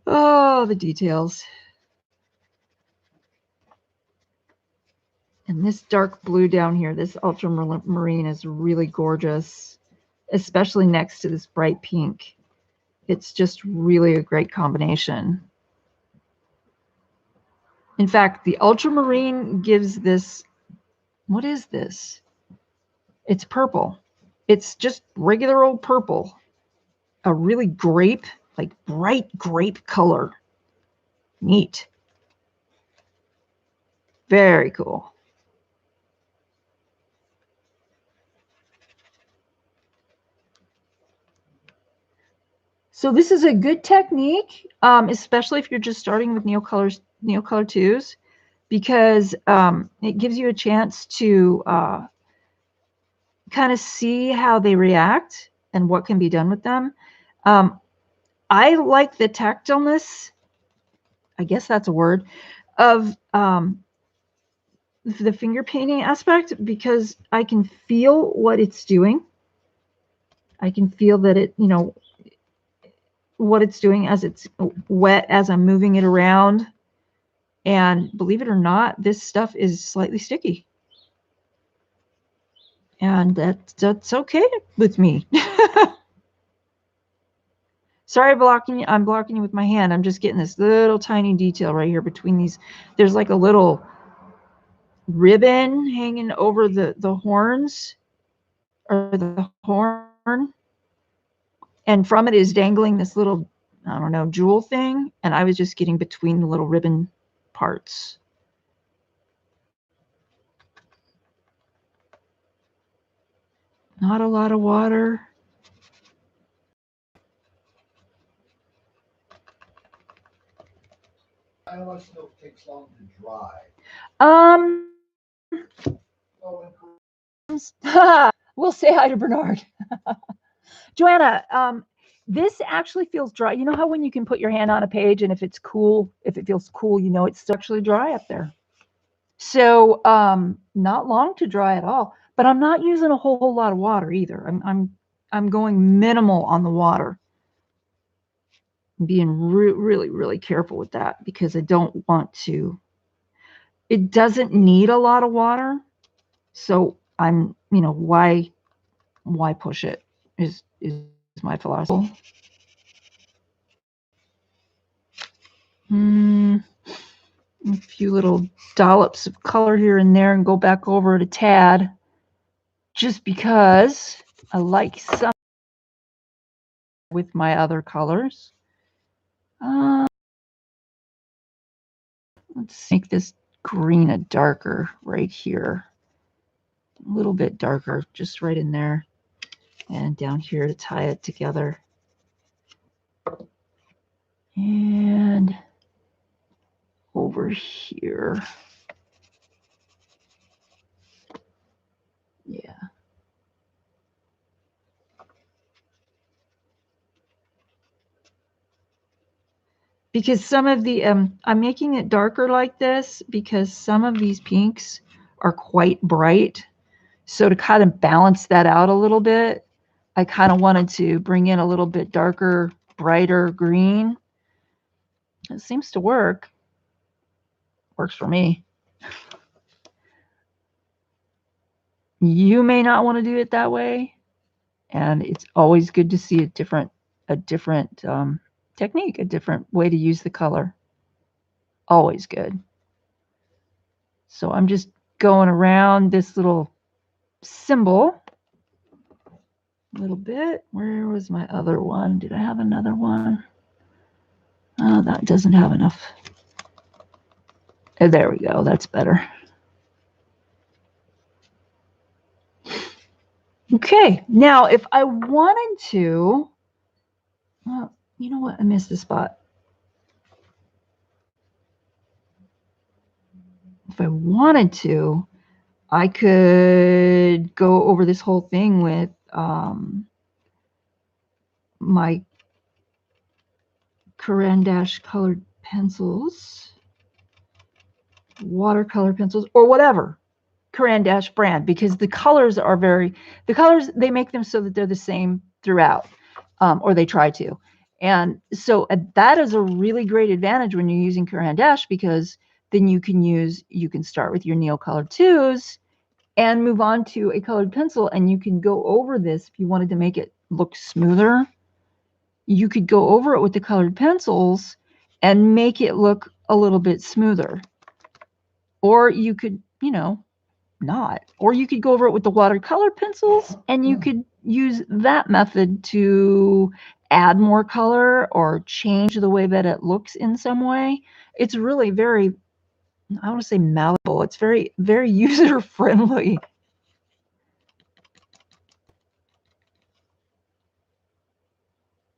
Oh, the details. And this dark blue down here, this ultramarine is really gorgeous, especially next to this bright pink. It's just really a great combination. In fact, the ultramarine gives this, what is this? It's purple. It's just regular old purple. A really grape, like bright grape color. Neat. Very cool. So this is a good technique, especially if you're just starting with Neocolor 2s, because it gives you a chance to kind of see how they react and what can be done with them. I like the tactileness, I guess that's a word, of the finger painting aspect because I can feel what it's doing. I can feel that it, you know, what it's doing as it's wet, as I'm moving it around. And believe it or not, this stuff is slightly sticky. And that's okay with me. Sorry, I'm blocking you with my hand. I'm just getting this little tiny detail right here between these. There's like a little ribbon hanging over the horns or the horn. And from it is dangling this little, I don't know, jewel thing. And I was just getting between the little ribbon parts. Not a lot of water. How much milk takes long to dry? We'll say hi to Bernard. Joanna, this actually feels dry. You know how when you can put your hand on a page and if it's cool, if it feels cool, you know it's still actually dry up there. So not long to dry at all. But I'm not using a whole lot of water either. I'm going minimal on the water. I'm being really, really careful with that because I don't want to. It doesn't need a lot of water. So I'm, you know, why push it is my philosophy. A few little dollops of color here and there and go back over it a tad just because I like some with my other colors. Let's make this green a darker right here. A little bit darker, just right in there. And down here to tie it together. And over here. Yeah. Because some of the, I'm making it darker like this because some of these pinks are quite bright. So to kind of balance that out a little bit, I kind of wanted to bring in a little bit darker, brighter green. It seems to work. Works for me. You may not want to do it that way. And it's always good to see a different technique, a different way to use the color. Always good. So I'm just going around this little symbol a little bit. Where was my other one? Did I have another one? Oh, that doesn't have enough. Oh, there we go. That's better. Okay. Now, if I wanted to, well, you know what? I missed a spot. If I wanted to, I could go over this whole thing with my Caran d'Ache colored pencils, watercolor pencils, or whatever Caran d'Ache brand, because the colors are they make them so that they're the same throughout, or they try to. And so that is a really great advantage when you're using Caran d'Ache, because then you can start with your Neocolor 2s and move on to a colored pencil, and you can go over this if you wanted to make it look smoother. You could go over it with the colored pencils and make it look a little bit smoother. Or you could, you know, not. Or you could go over it with the watercolor pencils and you could use that method to add more color or change the way that it looks in some way. It's really very, I want to say malleable. It's very, very user friendly.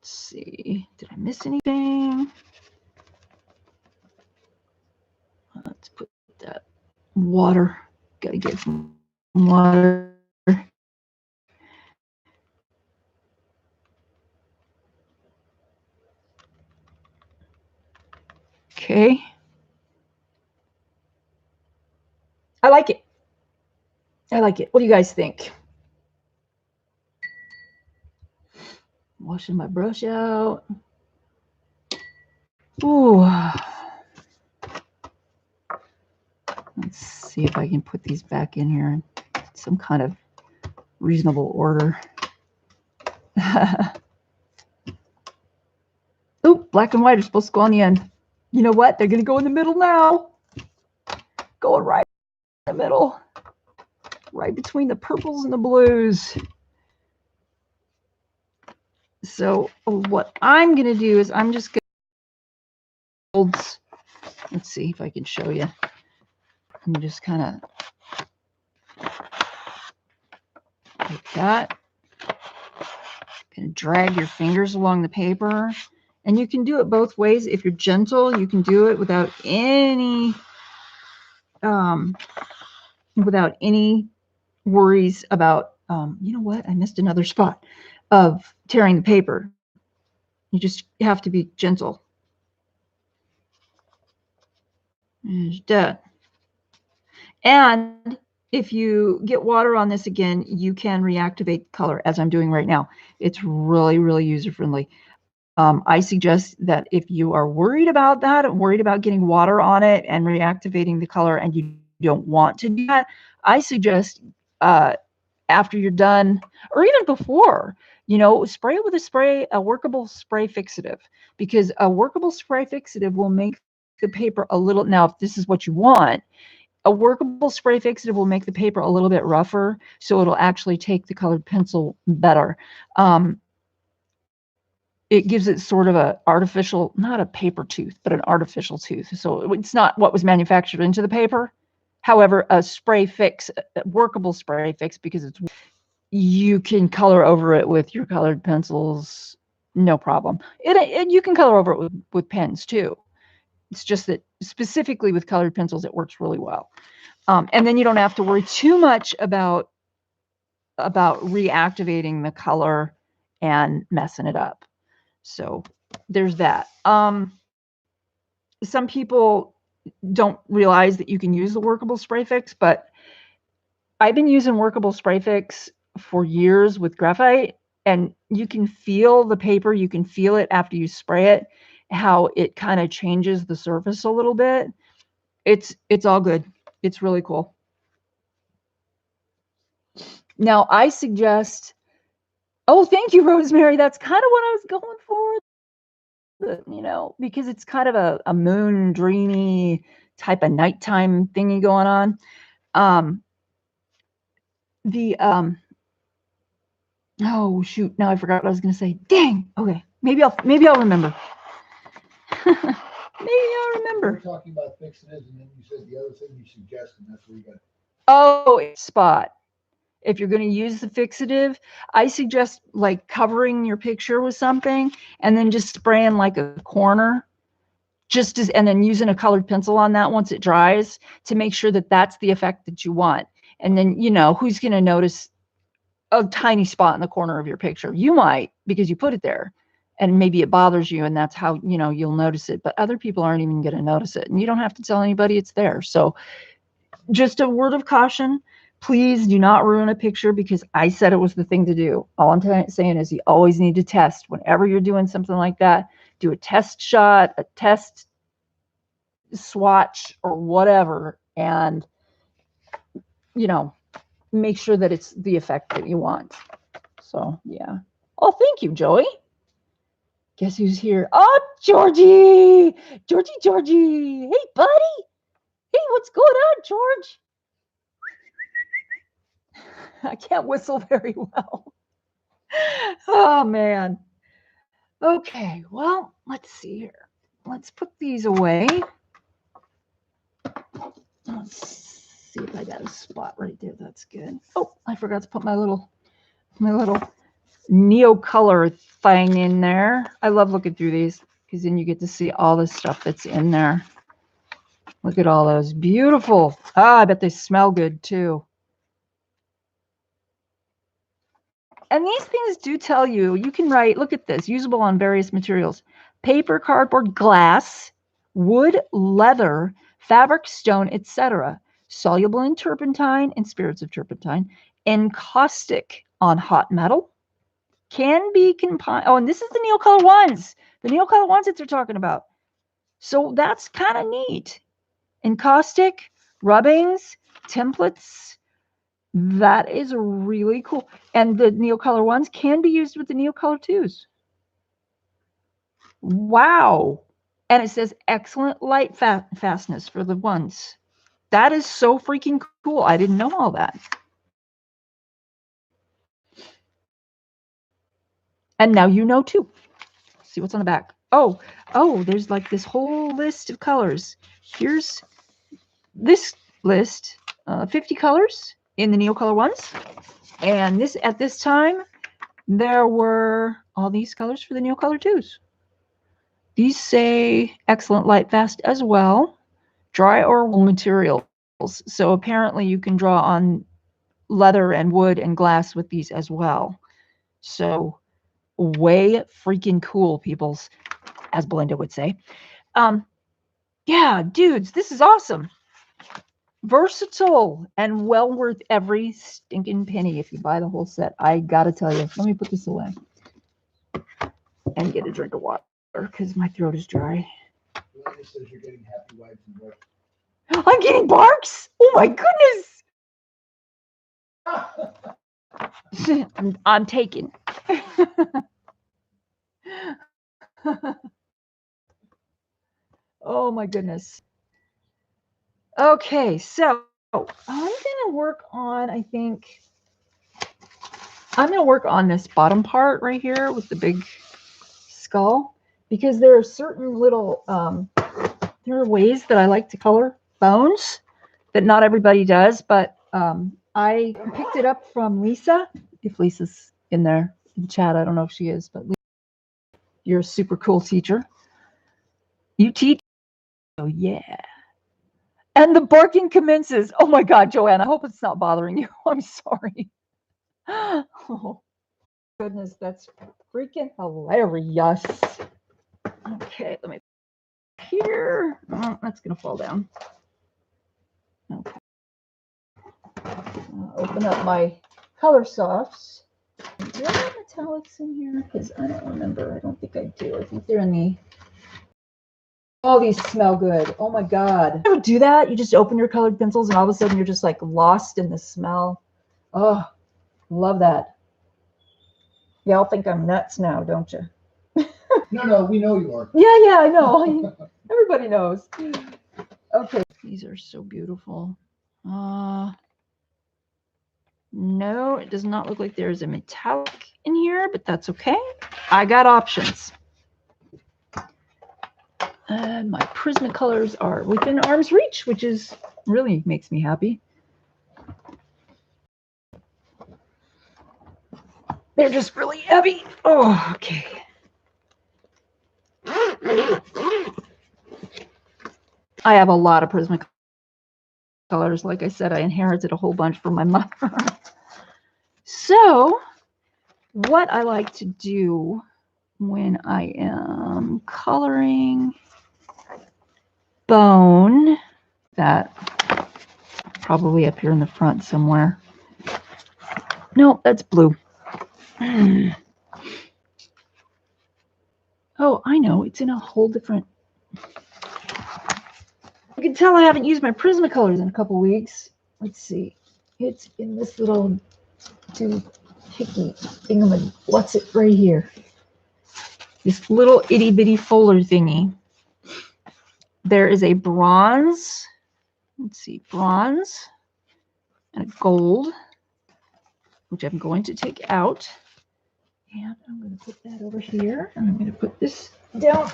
Let's see, did I miss anything? Let's put that water. Gotta get some water. Okay. I like it. I like it. What do you guys think? Washing my brush out. Ooh. Let's see if I can put these back in here in some kind of reasonable order. Oh, black and white are supposed to go on the end. You know what? They're going to go in the middle now. Going right in the middle. Right between the purples and the blues. So what I'm going to do is I'm just going to, let's see if I can show you. And just kind of like that. Going to drag your fingers along the paper. And you can do it both ways. If you're gentle, you can do it without any worries about you know what? I missed another spot of tearing the paper. You just have to be gentle. There's that. And if you get water on this again, you can reactivate color as I'm doing right now. It's really, really user-friendly. I suggest that if you are worried about that, worried about getting water on it and reactivating the color, and you don't want to do that, I suggest after you're done, or even before, you know, spray it with a workable spray fixative, because a workable spray fixative will make the paper a little, now if this is what you want, a workable spray fixative will make the paper a little bit rougher, so it'll actually take the colored pencil better. It gives it sort of a artificial, not a paper tooth, but an artificial tooth. So it's not what was manufactured into the paper. However, a spray fix, a workable spray fix, because it's, you can color over it with your colored pencils, no problem. You can color over it with pens too. It's just that specifically with colored pencils, it works really well. And then you don't have to worry too much about reactivating the color and messing it up. So there's that. Some people don't realize that you can use the workable spray fix, but I've been using workable spray fix for years with graphite, and you can feel the paper, you can feel it after you spray it, how it kind of changes the surface a little bit. It's all good. It's really cool. Now I suggest, oh, thank you, Rosemary. That's kind of what I was going for, you know, because it's kind of a moon dreamy type of nighttime thingy going on. Oh shoot, now I forgot what I was going to say. Dang. Okay, maybe I'll remember. Maybe I'll remember. We're talking about fixatives, and then you said the other thing you suggested, and that's where you got. Oh, spot. If you're going to use the fixative, I suggest like covering your picture with something and then just spraying like a corner, and then using a colored pencil on that once it dries to make sure that that's the effect that you want. And then, you know, who's going to notice a tiny spot in the corner of your picture? You might, because you put it there, and maybe it bothers you, and that's how, you know, you'll notice it, but other people aren't even going to notice it, and you don't have to tell anybody it's there. So just a word of caution, please do not ruin a picture because I said it was the thing to do. All I'm saying is you always need to test. Whenever you're doing something like that, do a test shot, a test swatch, or whatever, and, you know, make sure that it's the effect that you want. So, yeah. Oh, thank you, Joey. Guess who's here? Oh, Georgie! Georgie! Hey, buddy! Hey, what's going on, George? I can't whistle very well. Oh, man. Okay, well, let's see here. Let's put these away. Let's see if I got a spot right there. That's good. Oh, I forgot to put my little Neocolor thing in there. I love looking through these because then you get to see all the stuff that's in there. Look at all those. Beautiful. Ah, I bet they smell good too. And these things do tell you, you can write, look at this, usable on various materials. Paper, cardboard, glass, wood, leather, fabric, stone, etc. Soluble in turpentine and spirits of turpentine. Encaustic on hot metal. Can be combined. Oh, and this is the Neocolor ones. The Neocolor ones that they're talking about. So that's kind of neat. Encaustic, rubbings, templates. That is really cool. And the Neocolor ones can be used with the Neocolor 2s. Wow. And it says excellent light fastness for the ones. That is so freaking cool. I didn't know all that. And now you know too. See what's on the back. Oh, there's like this whole list of colors. Here's this list, 50 colors in the Neocolor ones. And this, at this time, there were all these colors for the Neocolor 2s. These say excellent light fast as well. Dry or wool materials. So apparently you can draw on leather and wood and glass with these as well. So way freaking cool, peoples, as Belinda would say. Yeah, dudes, this is awesome. Versatile and well worth every stinking penny if you buy the whole set. I gotta tell you. Let me put this away and get a drink of water because my throat is dry. Belinda says you're getting happy wives and wife. I'm getting barks. Oh my goodness. I'm taken. Oh my goodness. Okay, so I'm gonna work on, I think, I'm gonna work on this bottom part right here with the big skull, because there are certain little, there are ways that I like to color bones that not everybody does, but I picked it up from Lisa. If Lisa's in there in the chat, I don't know if she is, but Lisa, you're a super cool teacher. You teach. Oh yeah. And the barking commences. Oh my God, Joanne, I hope it's not bothering you. I'm sorry. Oh goodness, that's freaking hilarious. Okay, let me here. Oh, that's gonna fall down. Okay. Open up my color softs. Do I have metallics in here? Because I don't remember. I don't think I do. I think they're in the. Oh, these smell good. Oh my God. You ever do that? You just open your colored pencils and all of a sudden you're just like lost in the smell. Oh, love that. Y'all think I'm nuts now, don't you? No, we know you are. Yeah, I know. Everybody knows. Okay. These are so beautiful. No, it does not look like there's a metallic in here, but that's okay. I got options. And my Prismacolors are within arm's reach, which is really makes me happy. They're just really heavy. Oh, okay. I have a lot of Prismacolors. Like I said, I inherited a whole bunch from my mother. So what I like to do when I am coloring bone, that probably up here in the front somewhere. No, that's blue. Oh, I know. It's in a whole different. You can tell I haven't used my Prismacolors in a couple weeks. Let's see. It's in this little doohickey thingamaj. What's it right here? This little itty bitty folder thingy. There is a bronze. Let's see, bronze and a gold, which I'm going to take out. And I'm going to put that over here. And I'm going to put this down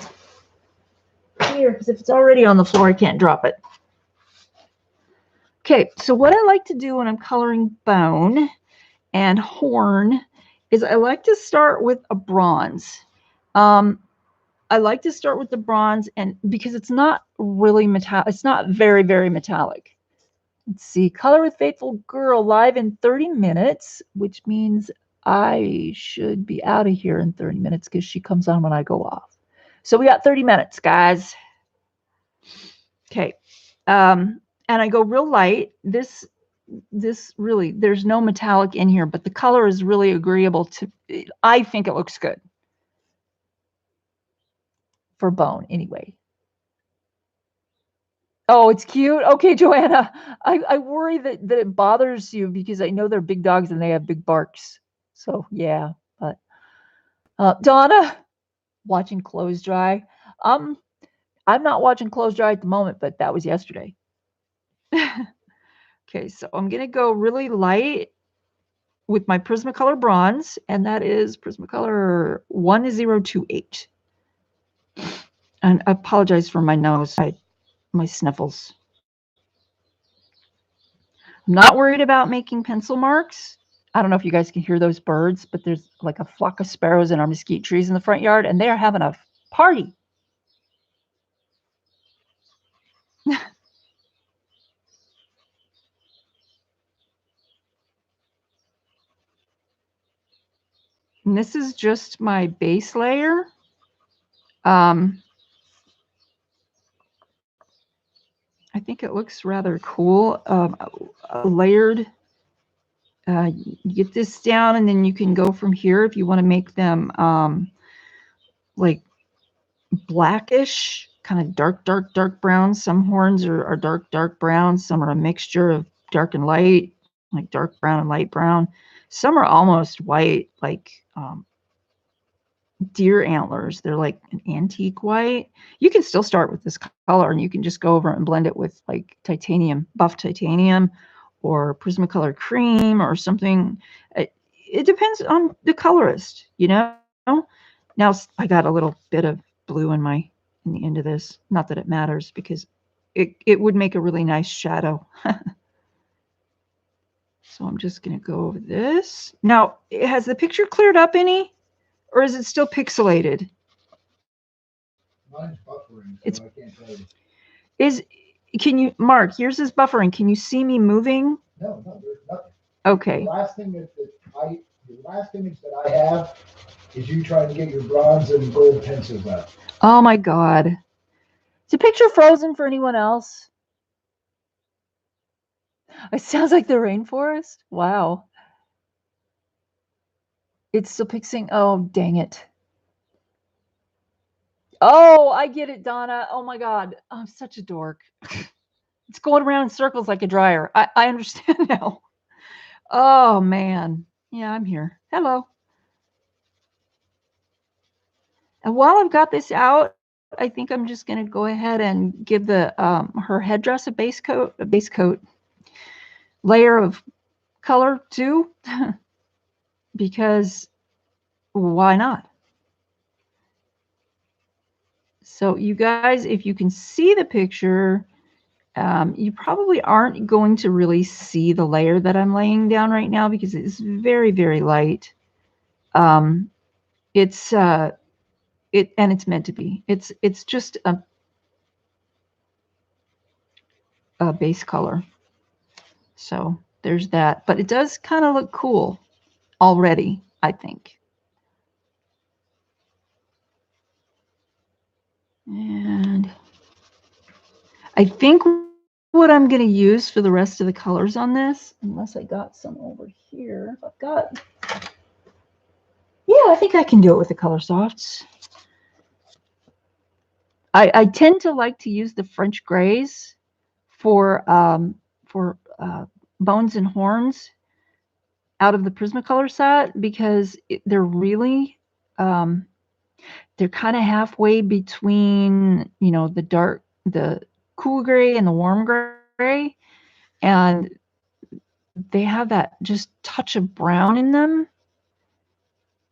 here because if it's already on the floor, I can't drop it. Okay, so what I like to do when I'm coloring bone and horn is I like to start with a bronze. I like to start with the bronze, and because it's not really metallic, it's not very, very metallic. Let's see, Color with Faithful Girl live in 30 minutes, which means I should be out of here in 30 minutes because she comes on when I go off. So we got 30 minutes, guys. Okay. And I go real light. This really, there's no metallic in here, but the color is really agreeable to, I think it looks good for bone anyway. Oh, it's cute. Okay, Joanna, I worry that it bothers you because I know they're big dogs and they have big barks. So yeah, but Donna, watching clothes dry. I'm not watching clothes dry at the moment, but that was yesterday. Okay, so I'm gonna go really light with my Prismacolor bronze, and that is Prismacolor 1028. And I apologize for my nose, my sniffles. I'm not worried about making pencil marks. I don't know if you guys can hear those birds, but there's like a flock of sparrows in our mesquite trees in the front yard, and they are having a party. And this is just my base layer. I think it looks rather cool. Layered. You get this down, and then you can go from here if you want to make them like blackish, kind of dark brown. Some horns are dark brown. Some are a mixture of dark and light, like dark brown and light brown. Some are almost white, like deer antlers. They're like an antique white. You can still start with this color, and you can just go over and blend it with like titanium, buff titanium, or Prismacolor cream or something. It depends on the colorist, you know. Now I got a little bit of blue in the end of this. Not that it matters, because it would make a really nice shadow. So I'm just going to go over this. Now, has the picture cleared up any? Or is it still pixelated? Mine's buffering, so I can't tell you. Can you, Mark, yours is buffering. Can you see me moving? No, there's nothing. Okay. The last image that I have is you trying to get your bronze and gold pencils out. Oh my God. Is the picture frozen for anyone else? It sounds like the rainforest. Wow. It's still pixing. Oh, dang it. Oh, I get it, Donna. Oh my God. I'm such a dork. It's going around in circles like a dryer. I understand now. Oh man. Yeah, I'm here. Hello. And while I've got this out, I think I'm just going to go ahead and give the her headdress a base coat layer of color too, because why not? So you guys, if you can see the picture, you probably aren't going to really see the layer that I'm laying down right now, because it's very, very light. It's meant to be. It's just a base color. So there's that. But it does kind of look cool already, I think. And I think what I'm going to use for the rest of the colors on this, unless I got some over here, yeah, I think I can do it with the Color Softs. I tend to like to use the French grays for bones and horns out of the Prismacolor set, because they're really they're kind of halfway between, you know, the cool gray and the warm gray, and they have that just touch of brown in them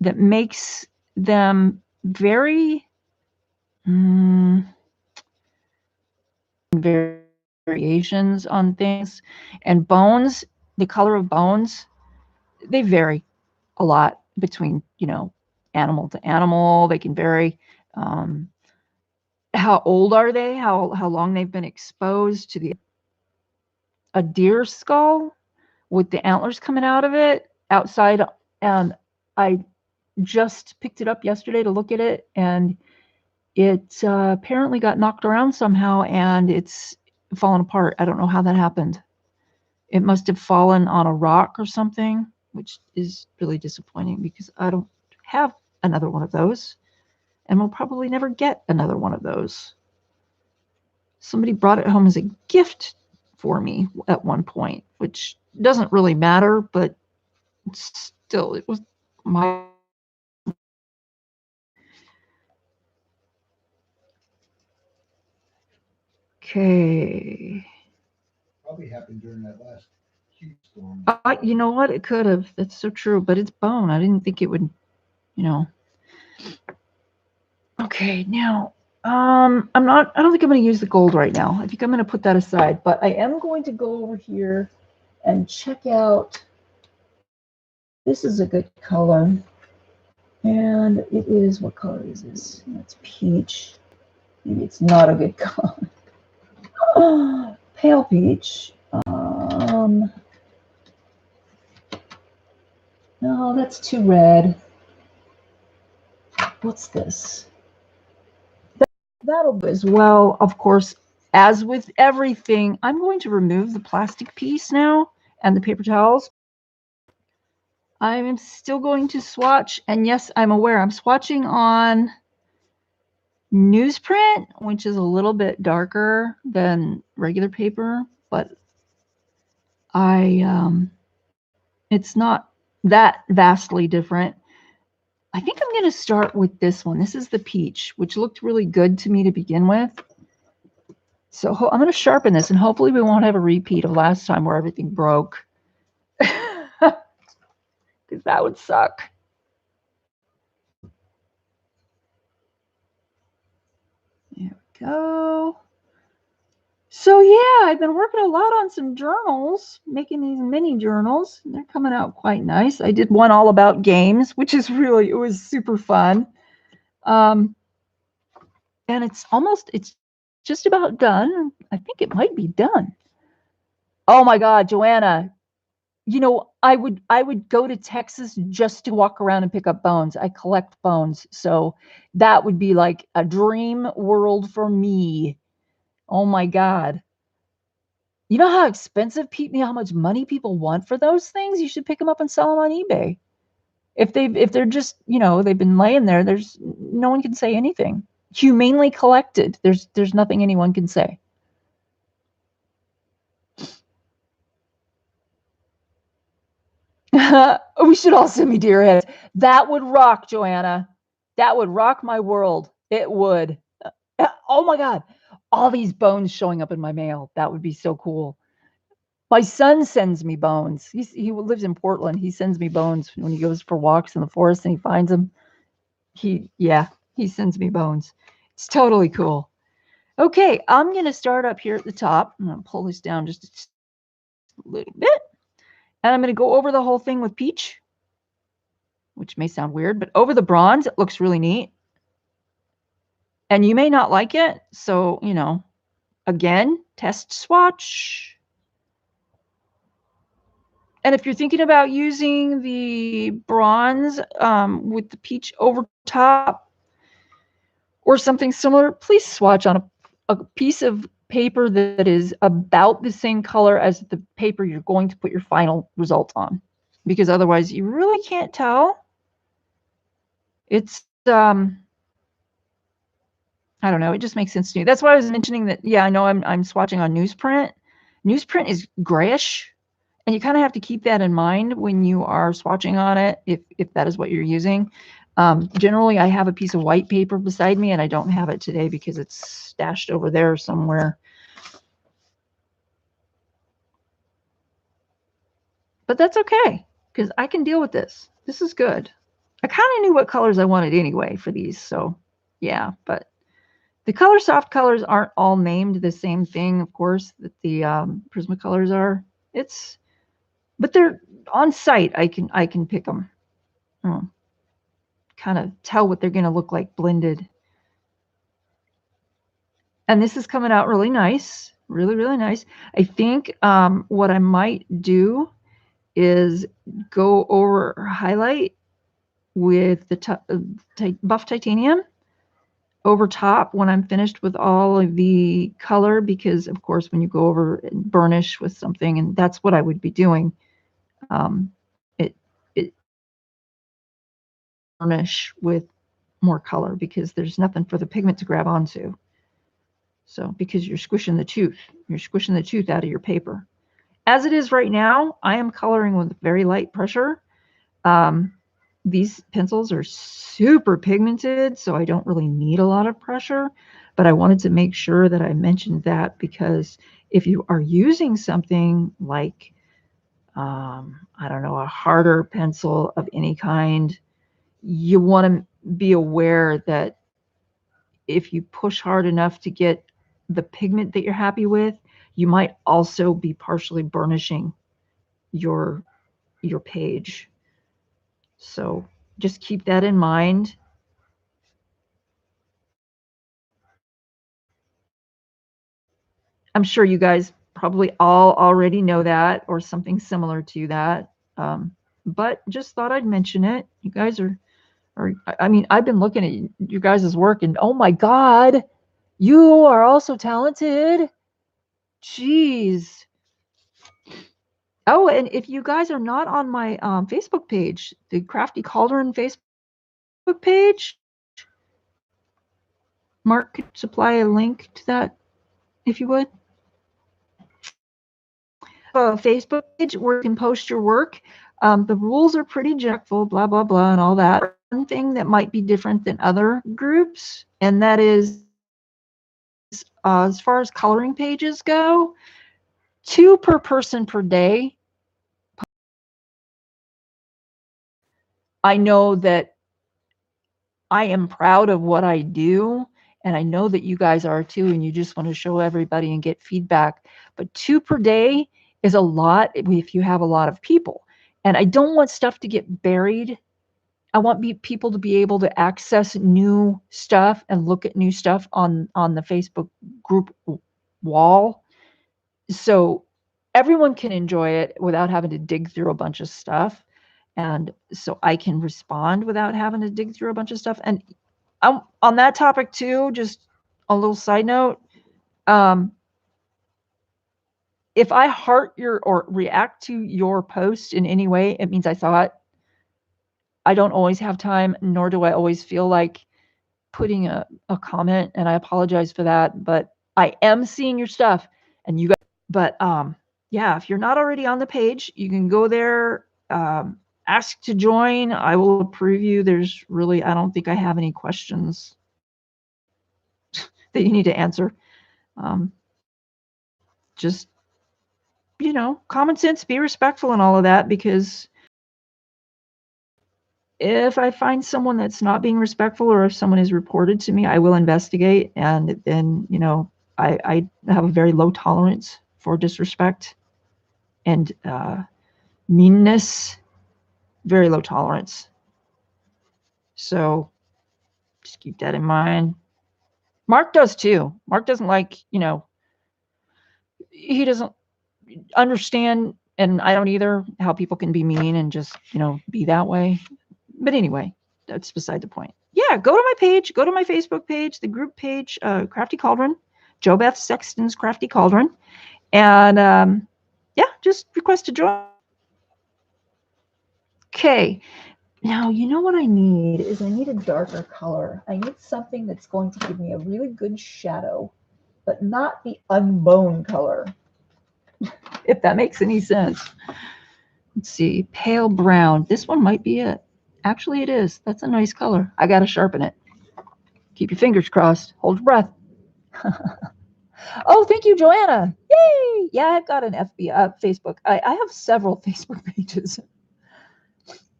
that makes them very variations on things. And bones, the color of bones, they vary a lot between, you know, animal to animal. They can vary. How old are they? How long they've been exposed to a deer skull with the antlers coming out of it outside. And I just picked it up yesterday to look at it, and it apparently got knocked around somehow, and it's fallen apart. I don't know how that happened. It must have fallen on a rock or something, which is really disappointing, because I don't have another one of those, and we'll probably never get another one of those. Somebody brought it home as a gift for me at one point, which doesn't really matter, but still, it was my. Okay. Probably happened during that last huge storm. You know what? It could have. That's so true. But it's bone. I didn't think it would, you know. Okay, now, I don't think I'm going to use the gold right now. I think I'm going to put that aside. But I am going to go over here and check out. This is a good color. And it is, what color is this? That's peach. Maybe it's not a good color. Pale peach. No, that's too red. what's this? That'll do as well. Of course, as with everything, I'm going to remove the plastic piece now and the paper towels. I'm still going to swatch, and yes, I'm aware I'm swatching on newsprint, which is a little bit darker than regular paper, but it's not that vastly different. I think I'm going to start with this one. This is the peach, which looked really good to me to begin with. So I'm going to sharpen this, and hopefully we won't have a repeat of last time where everything broke. Because that would suck. There we go. So yeah, I've been working a lot on some journals, making these mini journals. They're coming out quite nice. I did one all about games, which is really, it was super fun. And it's just about done. I think it might be done. Oh my God, Joanna, you know, I would go to Texas just to walk around and pick up bones. I collect bones. So that would be like a dream world for me. Oh my God. You know how expensive how much money people want for those things? You should pick them up and sell them on eBay. If they're just, you know, they've been laying there, there's no one can say anything. Humanely collected. There's nothing anyone can say. We should all send me deer heads. That would rock, Joanna. That would rock my world. It would. Oh my God. All these bones showing up in my mail. That would be so cool. My son sends me bones. He lives in Portland. He sends me bones when he goes for walks in the forest and he finds them. He sends me bones. It's totally cool. Okay, I'm going to start up here at the top. I'm going to pull this down just a little bit. And I'm going to go over the whole thing with peach, which may sound weird, but over the bronze, it looks really neat. And you may not like it. So, you know, again, test swatch. And if you're thinking about using the bronze with the peach over top or something similar, please swatch on a piece of paper that is about the same color as the paper you're going to put your final result on, because otherwise you really can't tell. It's I don't know, it just makes sense to me. That's why I was mentioning that. Yeah, I know I'm swatching on newsprint. Newsprint is grayish, and you kind of have to keep that in mind when you are swatching on it, if that is what you're using. Generally, I have a piece of white paper beside me, and I don't have it today because it's stashed over there somewhere. But that's okay, because I can deal with this. This is good. I kind of knew what colors I wanted anyway for these, so yeah. But the color soft colors aren't all named the same thing, of course, that the Prismacolors are. But they're on site. I can pick them. Kind of tell what they're going to look like blended. And this is coming out really nice, really, really nice. I think what I might do is go over highlight with the buff titanium over top when I'm finished with all of the color, because of course when you go over and burnish with something, and that's what I would be doing, it burnish with more color because there's nothing for the pigment to grab onto. So because you're squishing the tooth out of your paper. As it is right now, I am coloring with very light pressure. These pencils are super pigmented, so I don't really need a lot of pressure, but I wanted to make sure that I mentioned that, because if you are using something like, I don't know, a harder pencil of any kind, you want to be aware that if you push hard enough to get the pigment that you're happy with, you might also be partially burnishing your page. So just keep that in mind. I'm sure you guys probably all already know that or something similar to that. But just thought I'd mention it. You guys are Or, I mean, I've been looking at you guys' work and oh my God, you are also talented. Jeez. Oh, and if you guys are not on my Facebook page, the Crafty Cauldron Facebook page, Mark, could supply a link to that if you would. A Facebook page where you can post your work. The rules are pretty general, blah, blah, blah, and all that. One thing that might be different than other groups, and that is as far as coloring pages go, 2 per person per day. I know that I am proud of what I do, and I know that you guys are too, and you just want to show everybody and get feedback. But 2 per day is a lot if you have a lot of people. And I don't want stuff to get buried. I want people to be able to access new stuff and look at new stuff on the Facebook group wall. So everyone can enjoy it without having to dig through a bunch of stuff. And so I can respond without having to dig through a bunch of stuff. And on that topic too, just a little side note. If I heart your or react to your post in any way, it means I saw it. I don't always have time, nor do I always feel like putting a comment, and I apologize for that, but I am seeing your stuff and you guys, but yeah, if you're not already on the page, you can go there, ask to join. I will approve you. There's really, I don't think I have any questions that you need to answer. Just, common sense, be respectful and all of that, because if I find someone that's not being respectful or if someone is reported to me, I will investigate. And then, I have a very low tolerance for disrespect and meanness, very low tolerance. So just keep that in mind. Mark does too. Mark doesn't like, he doesn't understand, and I don't either, how people can be mean and just, be that way. But anyway, that's beside the point. Yeah, go to my page, go to my Facebook page, the group page, Crafty Cauldron, JoBeth Sexton's Crafty Cauldron. And yeah, just request to join. Okay. Now, you know what I need is I need a darker color. I need something that's going to give me a really good shadow, but not the unbone color, if that makes any sense. Let's see, pale brown. This one might be it. Actually, it is. That's a nice color. I got to sharpen it. Keep your fingers crossed. Hold your breath. Oh, thank you, Joanna. Yay! Yeah, I've got an Facebook. I have several Facebook pages.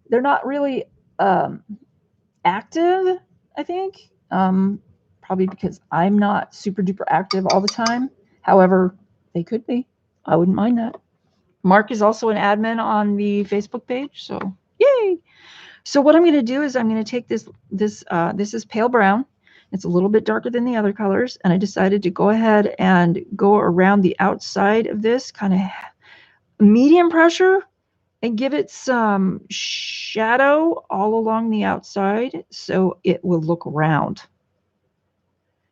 They're not really active, I think. Probably because I'm not super duper active all the time. However, they could be. I wouldn't mind that. Mark is also an admin on the Facebook page, so yay! So what I'm going to do is I'm going to take this is pale brown. It's a little bit darker than the other colors, and I decided to go ahead and go around the outside of this, kind of medium pressure, and give it some shadow all along the outside so it will look round.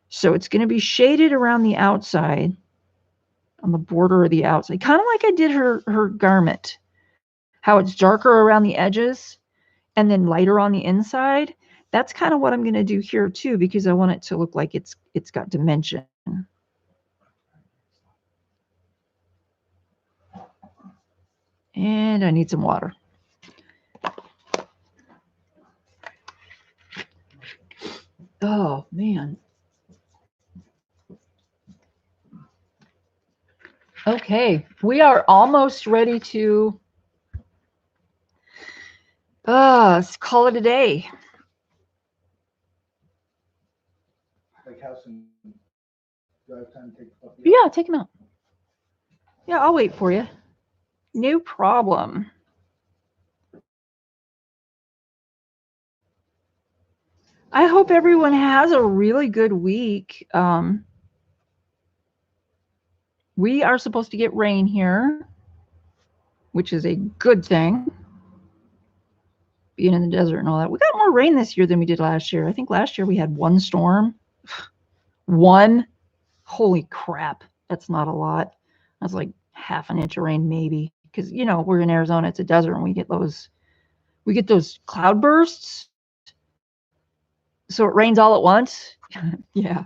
So it's going to be shaded around the outside, on the border of the outside, kind of like I did her garment, how it's darker around the edges and then lighter on the inside. That's kind of what I'm going to do here too, because I want it to look like it's got dimension. And I need some water. Oh, man. Okay, we are almost ready to call it a day. Like have some drive time, take the puppy out? Yeah, take him out. Yeah, I'll wait for you. No problem. I hope everyone has a really good week. We are supposed to get rain here, which is a good thing, being in the desert and all that. We got more rain this year than we did last year. I think last year we had one storm. One. Holy crap. That's not a lot. That's like half an inch of rain maybe. Because, you know, we're in Arizona, it's a desert, and we get those cloud bursts. So it rains all at once. Yeah.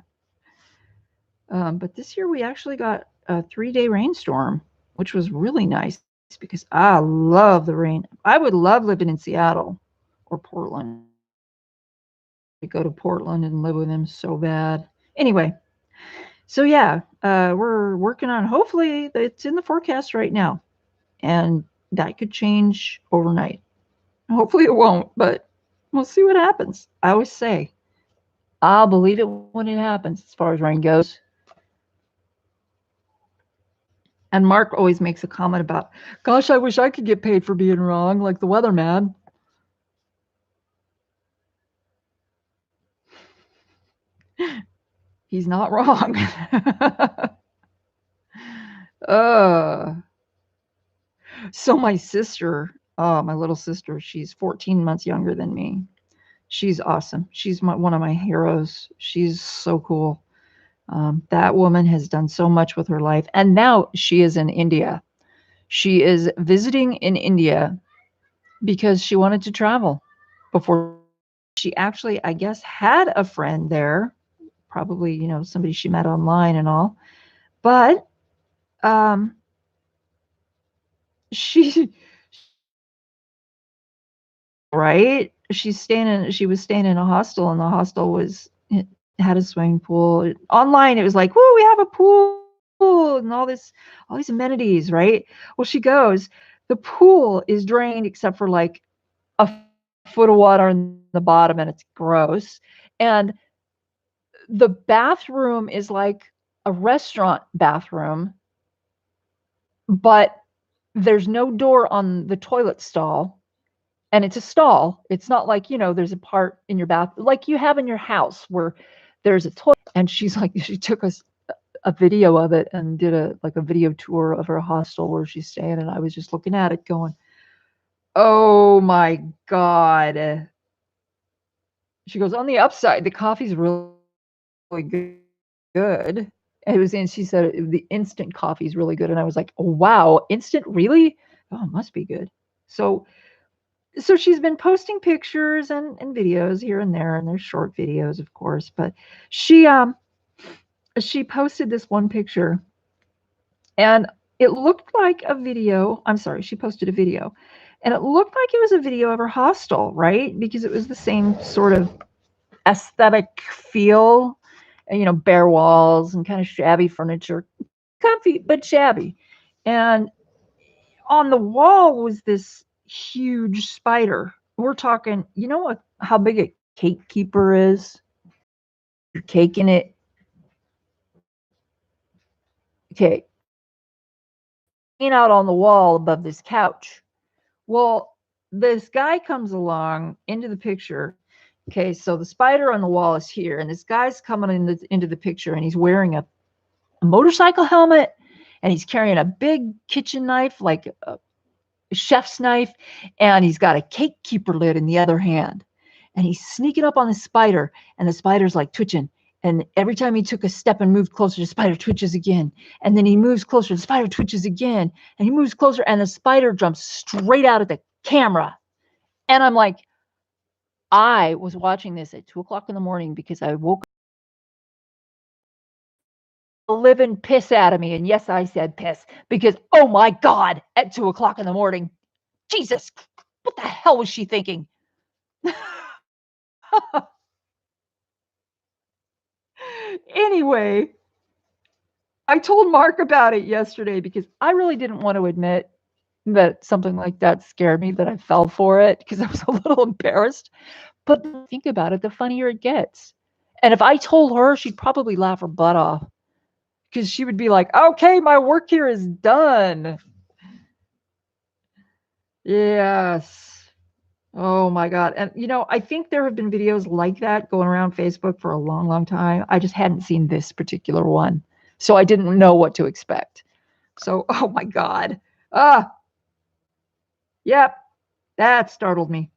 But this year we actually got a 3-day rainstorm, which was really nice because I love the rain. I would love living in Seattle or Portland. To go to Portland and live with them so bad. Anyway, so yeah, we're working on, hopefully it's in the forecast right now, and that could change overnight. Hopefully it won't, but we'll see what happens. I always say, I'll believe it when it happens as far as rain goes. And Mark always makes a comment about, gosh, I wish I could get paid for being wrong, like the weatherman. He's not wrong. So my sister, my little sister, she's 14 months younger than me. She's awesome. She's one of my heroes. She's so cool. That woman has done so much with her life. And now she is in India. She is visiting in India because she wanted to travel. Before she actually, I guess, had a friend there, probably, you know, somebody she met online and all. But she right, she was staying in a hostel, and the hostel it had a swimming pool. Online it was like, "Woo, we have a pool and all these amenities," right? Well, she goes, the pool is drained except for like a foot of water in the bottom, and it's gross. And the bathroom is like a restaurant bathroom, but there's no door on the toilet stall, and it's a stall. It's not like, you know, there's a part in your bath like you have in your house where there's a toilet. And she's like, she took us a video of it and did a video tour of her hostel where she's staying, and I was just looking at it going, oh my God. She goes, on the upside, the coffee's really good. And she said the instant coffee is really good. And I was like, oh, wow, instant, really? Oh, it must be good. So she's been posting pictures and videos here and there, and there's short videos, of course. But she posted this one picture, and it looked like a video. I'm sorry, she posted a video, and it looked like it was a video of her hostel, right? Because it was the same sort of aesthetic feel, and, you know, bare walls and kind of shabby furniture, comfy but shabby. And on the wall was this huge spider. We're talking, you know how big a cake keeper is? You're caking it. Okay. Out on the wall above this couch. Well, this guy comes along into the picture. Okay, so the spider on the wall is here, and this guy's coming into the picture, and he's wearing a motorcycle helmet, and he's carrying a big kitchen knife, like a chef's knife, and he's got a cake keeper lid in the other hand. And he's sneaking up on the spider, and the spider's like twitching. And every time he took a step and moved closer, the spider twitches again. And then he moves closer, the spider twitches again. And he moves closer, and the spider jumps straight out of the camera. And I'm like, I was watching this at 2:00 in the morning because I woke up living piss out of me. And yes, I said piss, because, oh my God, at 2:00 in the morning, Jesus, what the hell was she thinking? Anyway, I told Mark about it yesterday because I really didn't want to admit that something like that scared me, that I fell for it, because I was a little embarrassed. But the more I think about it, the funnier it gets. And if I told her, she'd probably laugh her butt off, because she would be like, okay, my work here is done. Yes. Oh my God. And, you know, I think there have been videos like that going around Facebook for a long, long time. I just hadn't seen this particular one, so I didn't know what to expect. So, oh my God. Yep. That startled me.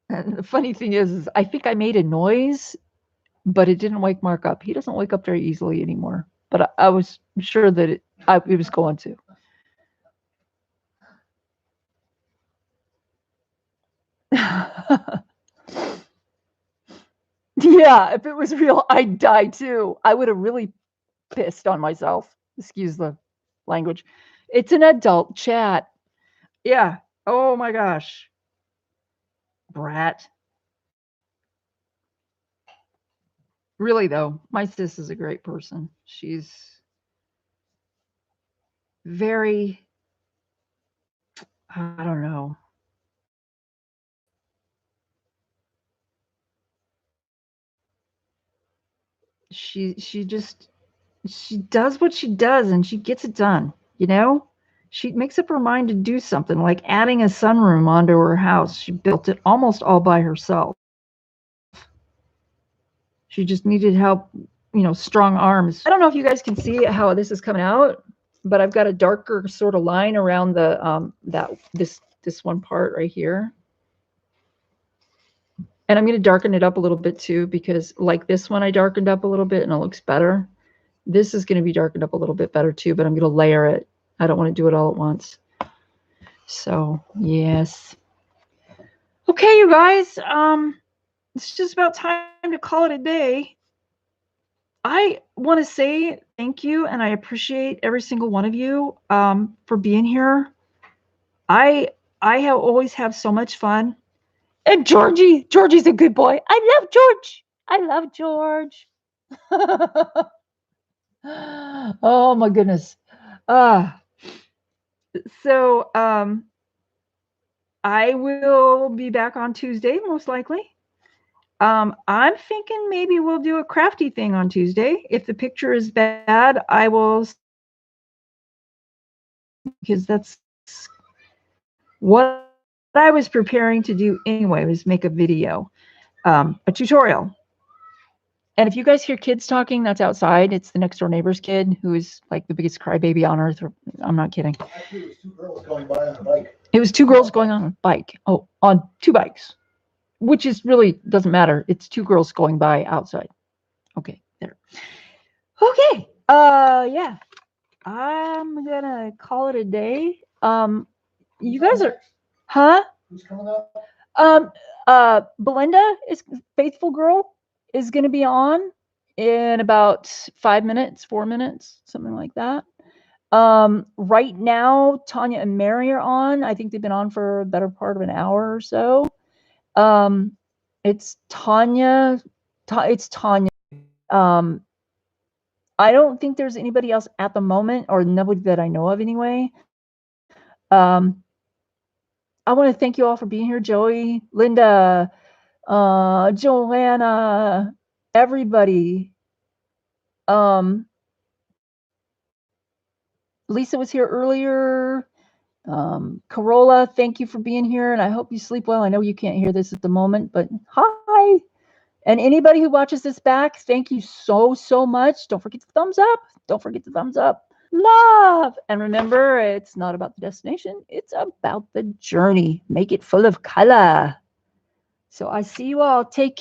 And the funny thing is I think I made a noise, but it didn't wake Mark up. He doesn't wake up very easily anymore. But I was sure that it was going to. Yeah, if it was real, I'd die too. I would have really pissed on myself. Excuse the language. It's an adult chat. Yeah. Oh my gosh. Brat. Really though, my sis is a great person. She's very, I don't know. She just she does what she does and she gets it done, you know? She makes up her mind to do something like adding a sunroom onto her house. She built it almost all by herself. She just needed help, strong arms. I don't know if you guys can see how this is coming out, but I've got a darker sort of line around the this one part right here. And I'm going to darken it up a little bit too, because like this one I darkened up a little bit and it looks better. This is going to be darkened up a little bit better too, but I'm going to layer it. I don't want to do it all at once. So yes. Okay, you guys, it's just about time to call it a day. I want to say thank you, and I appreciate every single one of you for being here. I have always have so much fun. And Georgie's a good boy. I love George. I love George. Oh my goodness. So I will be back on Tuesday, most likely. I'm thinking maybe we'll do a crafty thing on Tuesday. If the picture is bad, I will, because that's what I was preparing to do anyway, was make a video, a tutorial. And if you guys hear kids talking, that's outside. It's the next door neighbor's kid who is like the biggest crybaby on earth. I'm not kidding. Actually, it was 2 girls going by on a bike. It was 2 girls going on a bike. Oh, on 2 bikes, which is really doesn't matter. It's 2 girls going by outside. Okay, there. Okay. Yeah. I'm gonna call it a day. You guys are, huh? Who's coming up? Belinda is Faithful Girl is gonna be on in about 5 minutes, 4 minutes, something like that. Right now, Tanya and Mary are on. I think they've been on for a better part of an hour or so. It's Tanya. It's Tanya. I don't think there's anybody else at the moment, or nobody that I know of anyway. I want to thank you all for being here, Joey, Linda, Joanna, everybody. Lisa was here earlier. Corolla, thank you for being here, and I hope you sleep well. I know you can't hear this at the moment, but hi. And anybody who watches this back, thank you so, so much. Don't forget the thumbs up. Don't forget the thumbs up. Love. And remember, it's not about the destination. It's about the journey. Make it full of color. So I see you all. Take care.